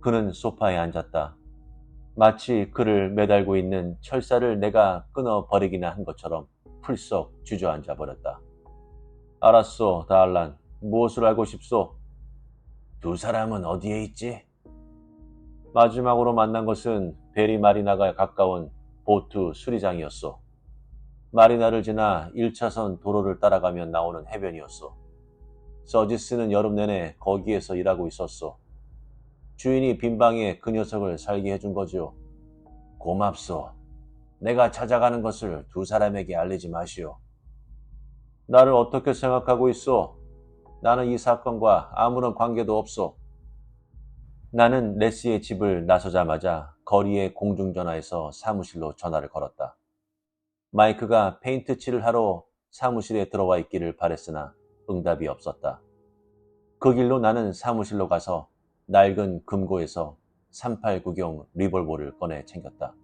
그는 소파에 앉았다. 마치 그를 매달고 있는 철사를 내가 끊어버리기나 한 것처럼 풀썩 주저앉아 버렸다. 알았소, 달란. 무엇을 알고 싶소? 2사람은 어디에 있지? 마지막으로 만난 것은 베리 마리나가 가까운 보트 수리장이었소. 마리나를 지나 1차선 도로를 따라가면 나오는 해변이었소. 서지스는 여름 내내 거기에서 일하고 있었소. 주인이 빈방에 그 녀석을 살게 해준 거지요. 고맙소. 내가 찾아가는 것을 2사람에게 알리지 마시오. 나를 어떻게 생각하고 있소? 나는 이 사건과 아무런 관계도 없소. 나는 레시의 집을 나서자마자 거리의 공중전화에서 사무실로 전화를 걸었다. 마이크가 페인트 칠을 하러 사무실에 들어와 있기를 바랬으나 응답이 없었다. 그 길로 나는 사무실로 가서 낡은 금고에서 389경 리볼버를 꺼내 챙겼다.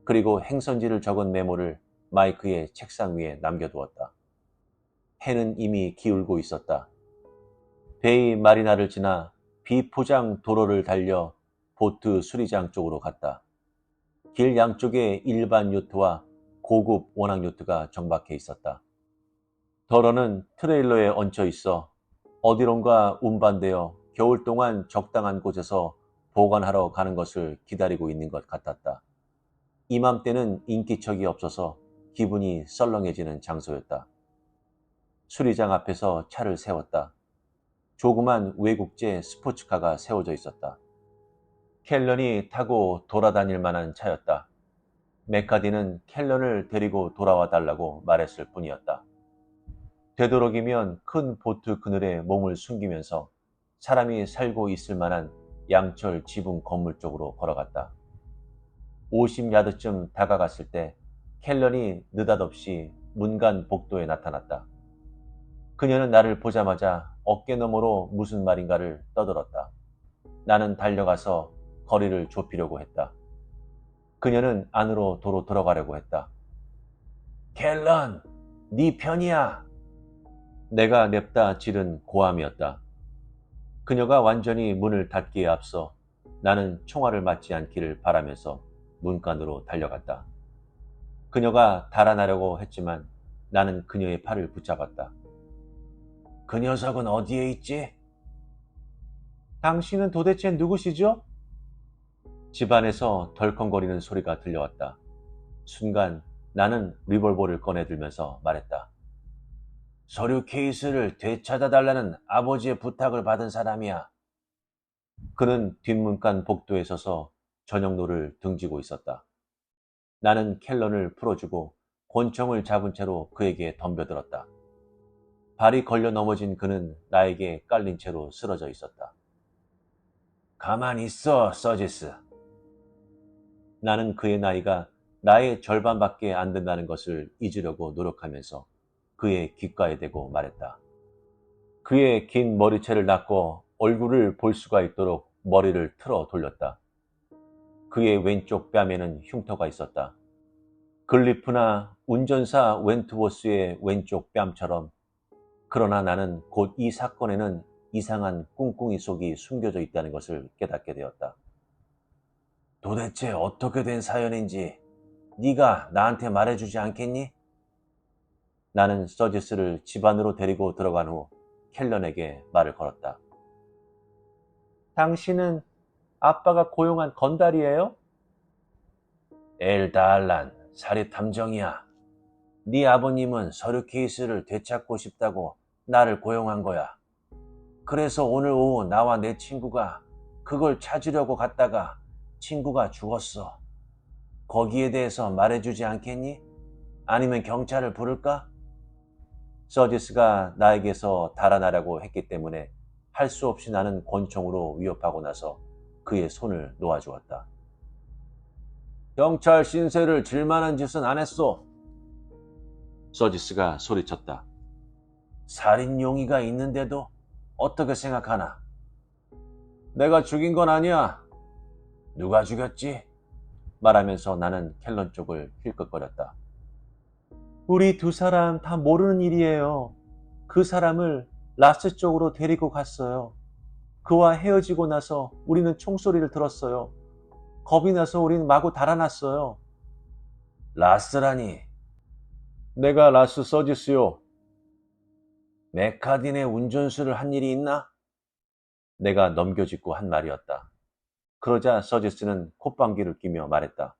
그리고 행선지를 적은 메모를 마이크의 책상 위에 남겨두었다. 해는 이미 기울고 있었다. 베이 마리나를 지나 비포장 도로를 달려 보트 수리장 쪽으로 갔다. 길 양쪽에 일반 요트와 고급 원앙 요트가 정박해 있었다. 더러는 트레일러에 얹혀 있어 어디론가 운반되어 겨울 동안 적당한 곳에서 보관하러 가는 것을 기다리고 있는 것 같았다. 이맘때는 인기척이 없어서 기분이 썰렁해지는 장소였다. 수리장 앞에서 차를 세웠다. 조그만 외국제 스포츠카가 세워져 있었다. 켈런이 타고 돌아다닐 만한 차였다. 메카디는 켈런을 데리고 돌아와 달라고 말했을 뿐이었다. 되도록이면 큰 보트 그늘에 몸을 숨기면서 사람이 살고 있을 만한 양철 지붕 건물 쪽으로 걸어갔다. 50야드쯤 다가갔을 때 켈런이 느닷없이 문간 복도에 나타났다. 그녀는 나를 보자마자 어깨너머로 무슨 말인가를 떠들었다. 나는 달려가서 거리를 좁히려고 했다. 그녀는 안으로 도로 들어가려고 했다. 켈런, 네 편이야. 내가 냅다 지른 고함이었다. 그녀가 완전히 문을 닫기에 앞서 나는 총알을 맞지 않기를 바라면서 문간으로 달려갔다. 그녀가 달아나려고 했지만 나는 그녀의 팔을 붙잡았다. 그 녀석은 어디에 있지? 당신은 도대체 누구시죠? 집안에서 덜컹거리는 소리가 들려왔다. 순간 나는 리볼버를 꺼내들면서 말했다. 서류 케이스를 되찾아달라는 아버지의 부탁을 받은 사람이야. 그는 뒷문간 복도에 서서 저녁노를 등지고 있었다. 나는 켈런을 풀어주고 권총을 잡은 채로 그에게 덤벼들었다. 발이 걸려 넘어진 그는 나에게 깔린 채로 쓰러져 있었다. 가만히 있어, 서지스. 나는 그의 나이가 나의 절반밖에 안 된다는 것을 잊으려고 노력하면서 그의 귓가에 대고 말했다. 그의 긴 머리채를 낚고 얼굴을 볼 수가 있도록 머리를 틀어 돌렸다. 그의 왼쪽 뺨에는 흉터가 있었다. 글리프나 운전사 웬트워스의 왼쪽 뺨처럼. 그러나 나는 곧 이 사건에는 이상한 꿍꿍이 속이 숨겨져 있다는 것을 깨닫게 되었다. 도대체 어떻게 된 사연인지 네가 나한테 말해주지 않겠니? 나는 서지스를 집 안으로 데리고 들어간 후 켈런에게 말을 걸었다. 당신은 아빠가 고용한 건달이에요? 엘달란, 사립탐정이야. 네 아버님은 서류 케이스를 되찾고 싶다고 나를 고용한 거야. 그래서 오늘 오후 나와 내 친구가 그걸 찾으려고 갔다가 친구가 죽었어. 거기에 대해서 말해주지 않겠니? 아니면 경찰을 부를까? 서지스가 나에게서 달아나려고 했기 때문에 할 수 없이 나는 권총으로 위협하고 나서 그의 손을 놓아주었다. 경찰 신세를 질 만한 짓은 안 했소. 서지스가 소리쳤다. 살인 용의가 있는데도 어떻게 생각하나? 내가 죽인 건 아니야. 누가 죽였지? 말하면서 나는 켈런 쪽을 힐끗거렸다. 우리 두 사람 다 모르는 일이에요. 그 사람을 라스 쪽으로 데리고 갔어요. 그와 헤어지고 나서 우리는 총소리를 들었어요. 겁이 나서 우리는 마구 달아났어요. 라스라니. 내가 라스 서지스요. 메카딘의 운전수를 한 일이 있나? 내가 넘겨짚고 한 말이었다. 그러자 서지스는 콧방귀를 뀌며 말했다.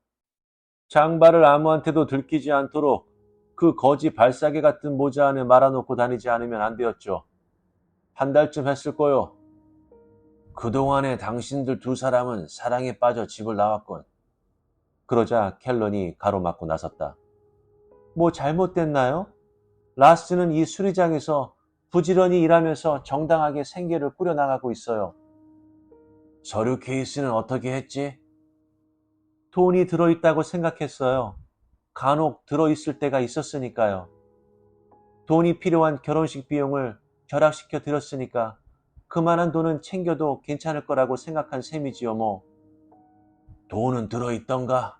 장발을 아무한테도 들키지 않도록 그 거지 발사계 같은 모자 안에 말아놓고 다니지 않으면 안 되었죠. 한 달쯤 했을 거요. 그동안에 당신들 두 사람은 사랑에 빠져 집을 나왔건. 그러자 켈런이 가로막고 나섰다. 뭐 잘못됐나요? 라스는 이 수리장에서 부지런히 일하면서 정당하게 생계를 꾸려나가고 있어요. 서류 케이스는 어떻게 했지? 돈이 들어있다고 생각했어요. 간혹 들어있을 때가 있었으니까요. 돈이 필요한 결혼식 비용을 결합시켜 드렸으니까 그만한 돈은 챙겨도 괜찮을 거라고 생각한 셈이지요, 뭐. 돈은 들어있던가?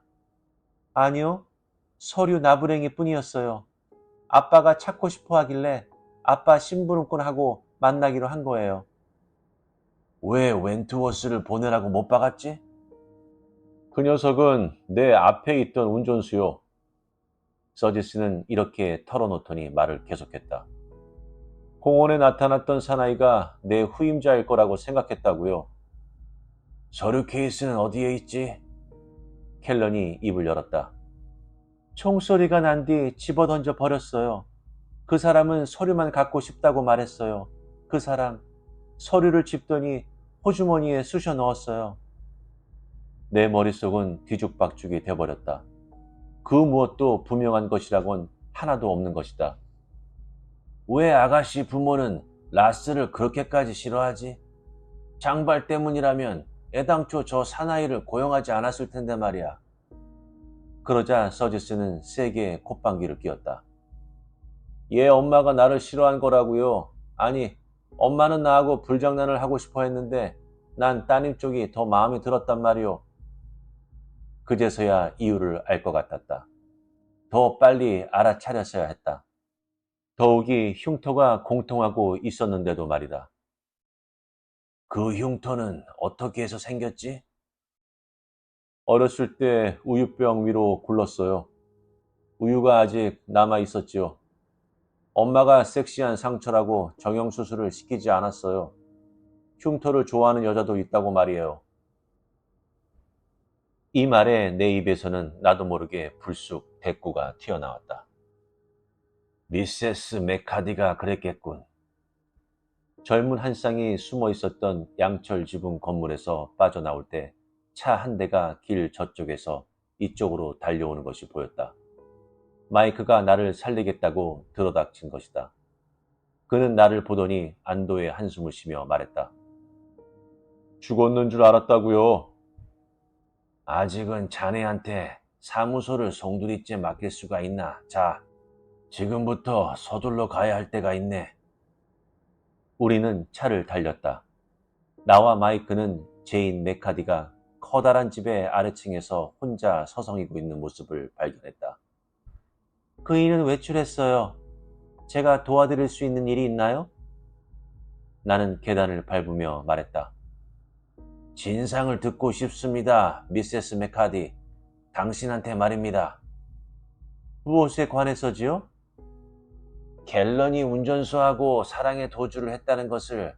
아니요. 서류 나부랭이 뿐이었어요. 아빠가 찾고 싶어 하길래 아빠 심부름꾼하고 만나기로 한 거예요. 왜 웬트워스를 보내라고 못 박았지? 그 녀석은 내 앞에 있던 운전수요. 서지스는 이렇게 털어놓더니 말을 계속했다. 공원에 나타났던 사나이가 내 후임자일 거라고 생각했다고요. 서류 케이스는 어디에 있지? 켈런이 입을 열었다. 총소리가 난 뒤 집어던져 버렸어요. 그 사람은 서류만 갖고 싶다고 말했어요. 그 사람 서류를 집더니 호주머니에 쑤셔 넣었어요. 내 머릿속은 뒤죽박죽이 돼버렸다. 그 무엇도 분명한 것이라곤 하나도 없는 것이다. 왜 아가씨 부모는 라스를 그렇게까지 싫어하지? 장발 때문이라면 애당초 저 사나이를 고용하지 않았을 텐데 말이야. 그러자 서지스는 세게 콧방귀를 뀌었다. 얘 엄마가 나를 싫어한 거라고요. 아니, 엄마는 나하고 불장난을 하고 싶어 했는데 난 따님 쪽이 더 마음에 들었단 말이오. 그제서야 이유를 알 것 같았다. 더 빨리 알아차렸어야 했다. 더욱이 흉터가 공통하고 있었는데도 말이다. 그 흉터는 어떻게 해서 생겼지? 어렸을 때 우유병 위로 굴렀어요. 우유가 아직 남아 있었지요. 엄마가 섹시한 상처라고 정형수술을 시키지 않았어요. 흉터를 좋아하는 여자도 있다고 말이에요. 이 말에 내 입에서는 나도 모르게 불쑥 대꾸가 튀어나왔다. 미세스 메카디가 그랬겠군. 젊은 한 쌍이 숨어 있었던 양철 지붕 건물에서 빠져나올 때 차 한 대가 길 저쪽에서 이쪽으로 달려오는 것이 보였다. 마이크가 나를 살리겠다고 들어닥친 것이다. 그는 나를 보더니 안도의 한숨을 쉬며 말했다. 죽었는 줄 알았다고요. 아직은 자네한테 사무소를 송두리째 맡길 수가 있나? 자, 지금부터 서둘러 가야 할 때가 있네. 우리는 차를 달렸다. 나와 마이크는 제인 메카디가 커다란 집의 아래층에서 혼자 서성이고 있는 모습을 발견했다. 그이는 외출했어요. 제가 도와드릴 수 있는 일이 있나요? 나는 계단을 밟으며 말했다. 진상을 듣고 싶습니다, 미세스 메카디. 당신한테 말입니다. 무엇에 관해서지요? 갤런이 운전수하고 사랑의 도주를 했다는 것을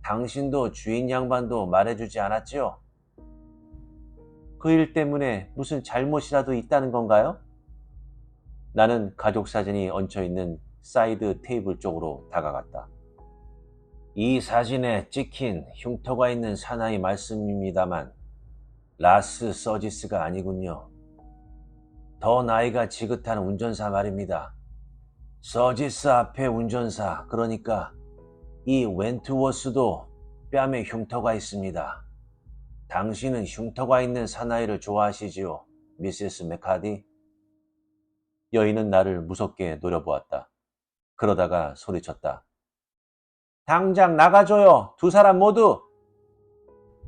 당신도 주인 양반도 말해주지 않았지요? 그 일 때문에 무슨 잘못이라도 있다는 건가요? 나는 가족 사진이 얹혀있는 사이드 테이블 쪽으로 다가갔다. 이 사진에 찍힌 흉터가 있는 사나이 말씀입니다만 라스 서지스가 아니군요. 더 나이가 지긋한 운전사 말입니다. 서지스 앞에 운전사, 그러니까 이 웬트워스도 뺨에 흉터가 있습니다. 당신은 흉터가 있는 사나이를 좋아하시지요, 미세스 메카디? 여인은 나를 무섭게 노려보았다. 그러다가 소리쳤다. 당장 나가줘요, 두 사람 모두!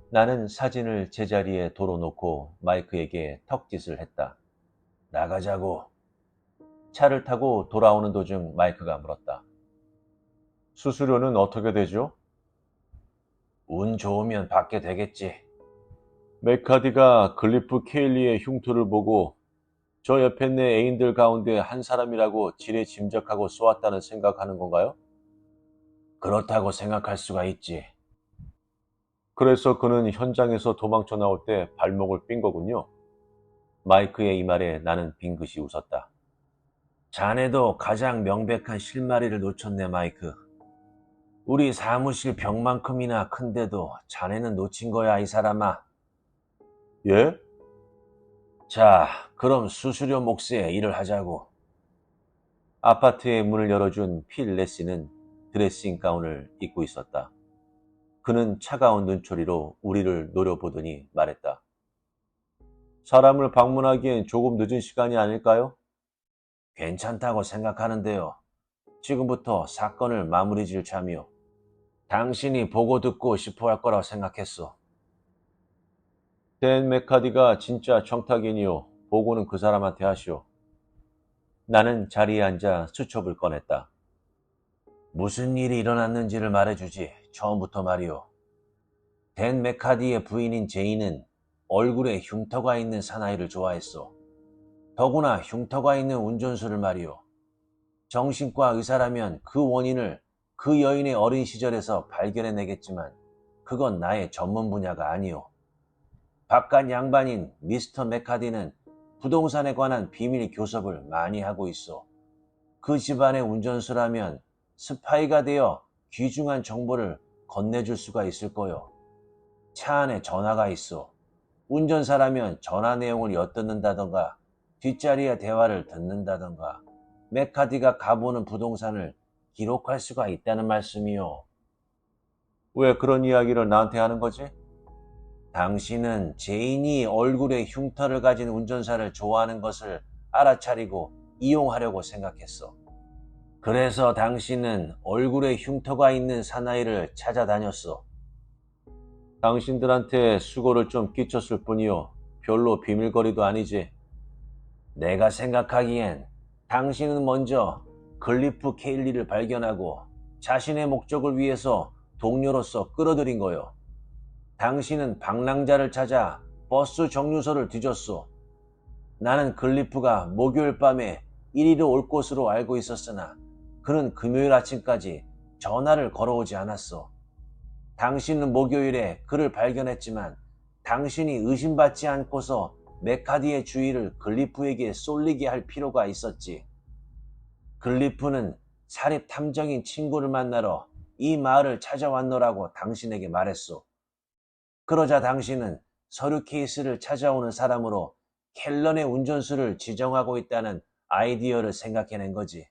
나는 사진을 제자리에 돌어놓고 마이크에게 턱짓을 했다. 나가자고. 차를 타고 돌아오는 도중 마이크가 물었다. 수수료는 어떻게 되죠? 운 좋으면 받게 되겠지. 메카디가 글리프 케일리의 흉터를 보고 저 옆에 있는 애인들 가운데 한 사람이라고 지레 짐작하고 쏘았다는 생각하는 건가요? 그렇다고 생각할 수가 있지. 그래서 그는 현장에서 도망쳐 나올 때 발목을 삔 거군요. 마이크의 이 말에 나는 빙긋이 웃었다. 자네도 가장 명백한 실마리를 놓쳤네, 마이크. 우리 사무실 벽만큼이나 큰데도 자네는 놓친 거야, 이 사람아. 예? 자, 그럼 수수료 몫에 일을 하자고. 아파트의 문을 열어준 필 레시는 드레싱 가운을 입고 있었다. 그는 차가운 눈초리로 우리를 노려보더니 말했다. 사람을 방문하기엔 조금 늦은 시간이 아닐까요? 괜찮다고 생각하는데요. 지금부터 사건을 마무리 질 참이요. 당신이 보고 듣고 싶어 할 거라고 생각했어. 댄 메카디가 진짜 청탁인이요. 보고는 그 사람한테 하시오. 나는 자리에 앉아 수첩을 꺼냈다. 무슨 일이 일어났는지를 말해주지. 처음부터 말이오. 댄 메카디의 부인인 제인은 얼굴에 흉터가 있는 사나이를 좋아했어. 더구나 흉터가 있는 운전수를 말이오. 정신과 의사라면 그 원인을 그 여인의 어린 시절에서 발견해내겠지만 그건 나의 전문 분야가 아니오. 바깥 양반인 미스터 메카디는 부동산에 관한 비밀 교섭을 많이 하고 있어. 그 집안의 운전수라면 스파이가 되어 귀중한 정보를 건네줄 수가 있을 거요. 차 안에 전화가 있어. 운전사라면 전화 내용을 엿듣는다던가 뒷자리의 대화를 듣는다던가 메카디가 가보는 부동산을 기록할 수가 있다는 말씀이요. 왜 그런 이야기를 나한테 하는 거지? 당신은 제인이 얼굴에 흉터를 가진 운전사를 좋아하는 것을 알아차리고 이용하려고 생각했어. 그래서 당신은 얼굴에 흉터가 있는 사나이를 찾아다녔어. 당신들한테 수고를 좀 끼쳤을 뿐이요. 별로 비밀거리도 아니지. 내가 생각하기엔 당신은 먼저 글리프 케일리를 발견하고 자신의 목적을 위해서 동료로서 끌어들인 거요. 당신은 방랑자를 찾아 버스 정류소를 뒤졌소. 나는 글리프가 목요일 밤에 이리로 올 것으로 알고 있었으나 그는 금요일 아침까지 전화를 걸어오지 않았소. 당신은 목요일에 그를 발견했지만 당신이 의심받지 않고서 메카디의 주의를 글리프에게 쏠리게 할 필요가 있었지. 글리프는 사립 탐정인 친구를 만나러 이 마을을 찾아왔노라고 당신에게 말했소. 그러자 당신은 서류 케이스를 찾아오는 사람으로 켈런의 운전수를 지정하고 있다는 아이디어를 생각해낸 거지.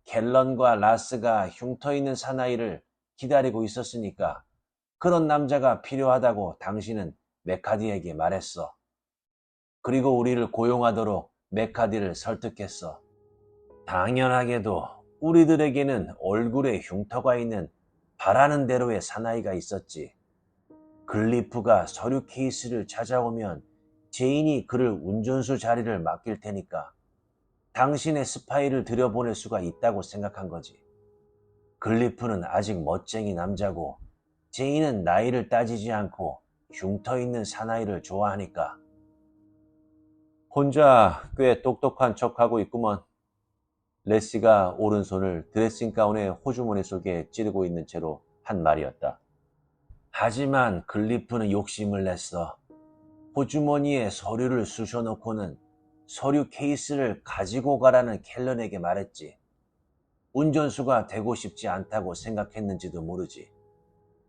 켈런과 라스가 흉터 있는 사나이를 기다리고 있었으니까 그런 남자가 필요하다고 당신은 메카디에게 말했어. 그리고 우리를 고용하도록 메카디를 설득했어. 당연하게도 우리들에게는 얼굴에 흉터가 있는 바라는 대로의 사나이가 있었지. 글리프가 서류 케이스를 찾아오면 제인이 그를 운전수 자리를 맡길 테니까 당신의 스파이를 들여보낼 수가 있다고 생각한 거지. 글리프는 아직 멋쟁이 남자고 제인은 나이를 따지지 않고 흉터 있는 사나이를 좋아하니까. 혼자 꽤 똑똑한 척하고 있구먼. 레시가 오른손을 드레싱 가운의 호주머니 속에 찌르고 있는 채로 한 말이었다. 하지만 글리프는 욕심을 냈어. 호주머니에 서류를 쑤셔놓고는 서류 케이스를 가지고 가라는 켈런에게 말했지. 운전수가 되고 싶지 않다고 생각했는지도 모르지.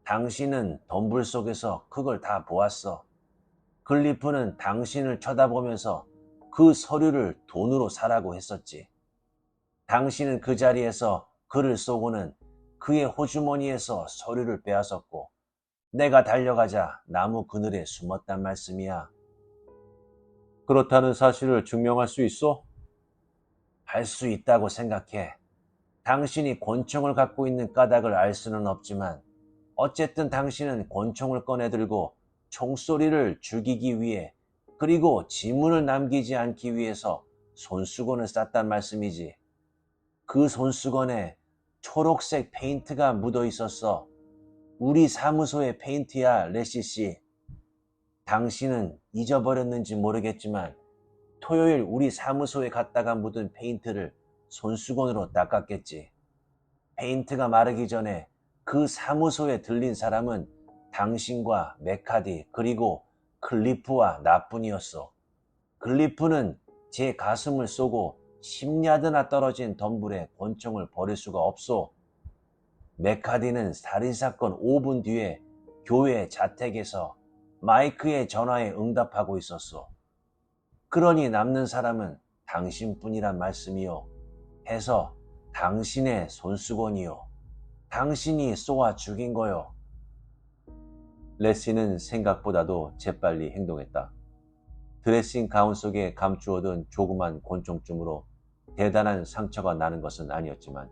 당신은 덤불 속에서 그걸 다 보았어. 글리프는 당신을 쳐다보면서 그 서류를 돈으로 사라고 했었지. 당신은 그 자리에서 그를 쏘고는 그의 호주머니에서 서류를 빼앗았고 내가 달려가자 나무 그늘에 숨었단 말씀이야. 그렇다는 사실을 증명할 수 있어? 할 수 있다고 생각해. 당신이 권총을 갖고 있는 까닭을 알 수는 없지만 어쨌든 당신은 권총을 꺼내들고 총소리를 죽이기 위해 그리고 지문을 남기지 않기 위해서 손수건을 쌌단 말씀이지. 그 손수건에 초록색 페인트가 묻어 있었어. 우리 사무소의 페인트야, 레시 씨. 당신은 잊어버렸는지 모르겠지만 토요일 우리 사무소에 갔다가 묻은 페인트를 손수건으로 닦았겠지. 페인트가 마르기 전에 그 사무소에 들린 사람은 당신과 메카디 그리고 클리프와 나뿐이었어. 클리프는 제 가슴을 쏘고 10야드나 떨어진 덤불에 권총을 버릴 수가 없소. 메카디는 살인사건 5분 뒤에 교회 자택에서 마이크의 전화에 응답하고 있었소. 그러니 남는 사람은 당신뿐이란 말씀이요. 해서 당신의 손수건이요. 당신이 쏘아 죽인 거요. 레시는 생각보다도 재빨리 행동했다. 드레싱 가운 속에 감추어둔 조그만 권총쯤으로 대단한 상처가 나는 것은 아니었지만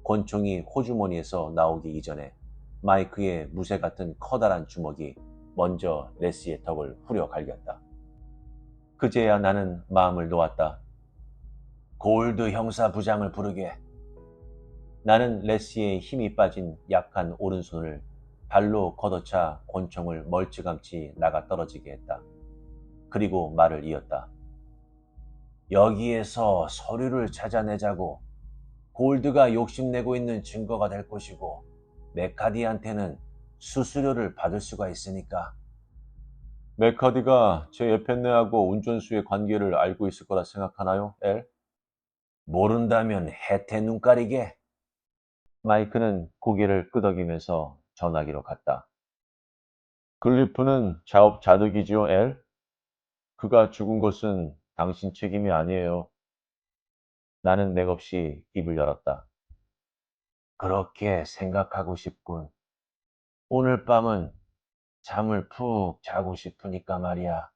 권총이 호주머니에서 나오기 이전에 마이크의 무쇠 같은 커다란 주먹이 먼저 레시의 턱을 후려 갈겼다. 그제야 나는 마음을 놓았다. 골드 형사 부장을 부르게. 나는 레시의 힘이 빠진 약한 오른손을 발로 걷어차 권총을 멀찌감치 나가 떨어지게 했다. 그리고 말을 이었다. 여기에서 서류를 찾아내자고. 골드가 욕심내고 있는 증거가 될 것이고 메카디한테는 수수료를 받을 수가 있으니까. 메카디가 제 에펜네하고 운전수의 관계를 알고 있을 거라 생각하나요, 엘? 모른다면 해태 눈가리게. 마이크는 고개를 끄덕이면서 전화기로 갔다. 글리프는 자업자득이지요, 엘? 그가 죽은 것은 당신 책임이 아니에요. 나는 맥없이 입을 열었다. 그렇게 생각하고 싶군. 오늘 밤은 잠을 푹 자고 싶으니까 말이야.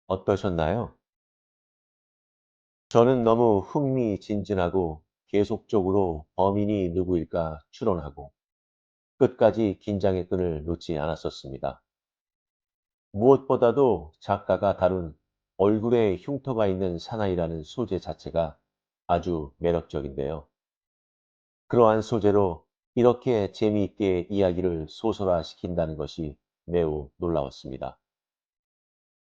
어떠셨나요? 저는 너무 흥미진진하고 계속적으로 범인이 누구일까 추론하고 끝까지 긴장의 끈을 놓지 않았었습니다. 무엇보다도 작가가 다룬 얼굴에 흉터가 있는 사나이라는 소재 자체가 아주 매력적인데요. 그러한 소재로 이렇게 재미있게 이야기를 소설화시킨다는 것이 매우 놀라웠습니다.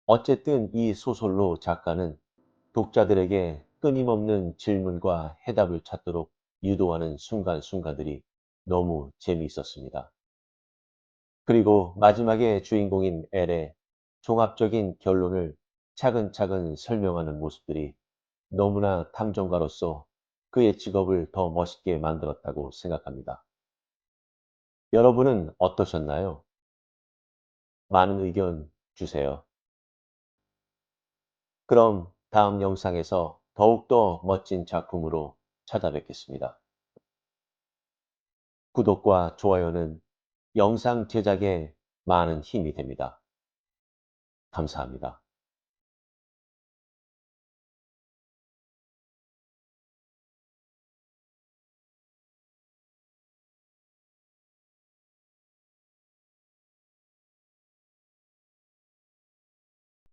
어쨌든 이 소설로 작가는 독자들에게 끊임없는 질문과 해답을 찾도록 유도하는 순간순간들이 너무 재미있었습니다. 그리고 마지막에 주인공인 엘의 종합적인 결론을 차근차근 설명하는 모습들이 너무나 탐정가로서 그의 직업을 더 멋있게 만들었다고 생각합니다. 여러분은 어떠셨나요? 많은 의견 주세요. 그럼 다음 영상에서 더욱더 멋진 작품으로 찾아뵙겠습니다. 구독과 좋아요는 영상 제작에 많은 힘이 됩니다. 감사합니다.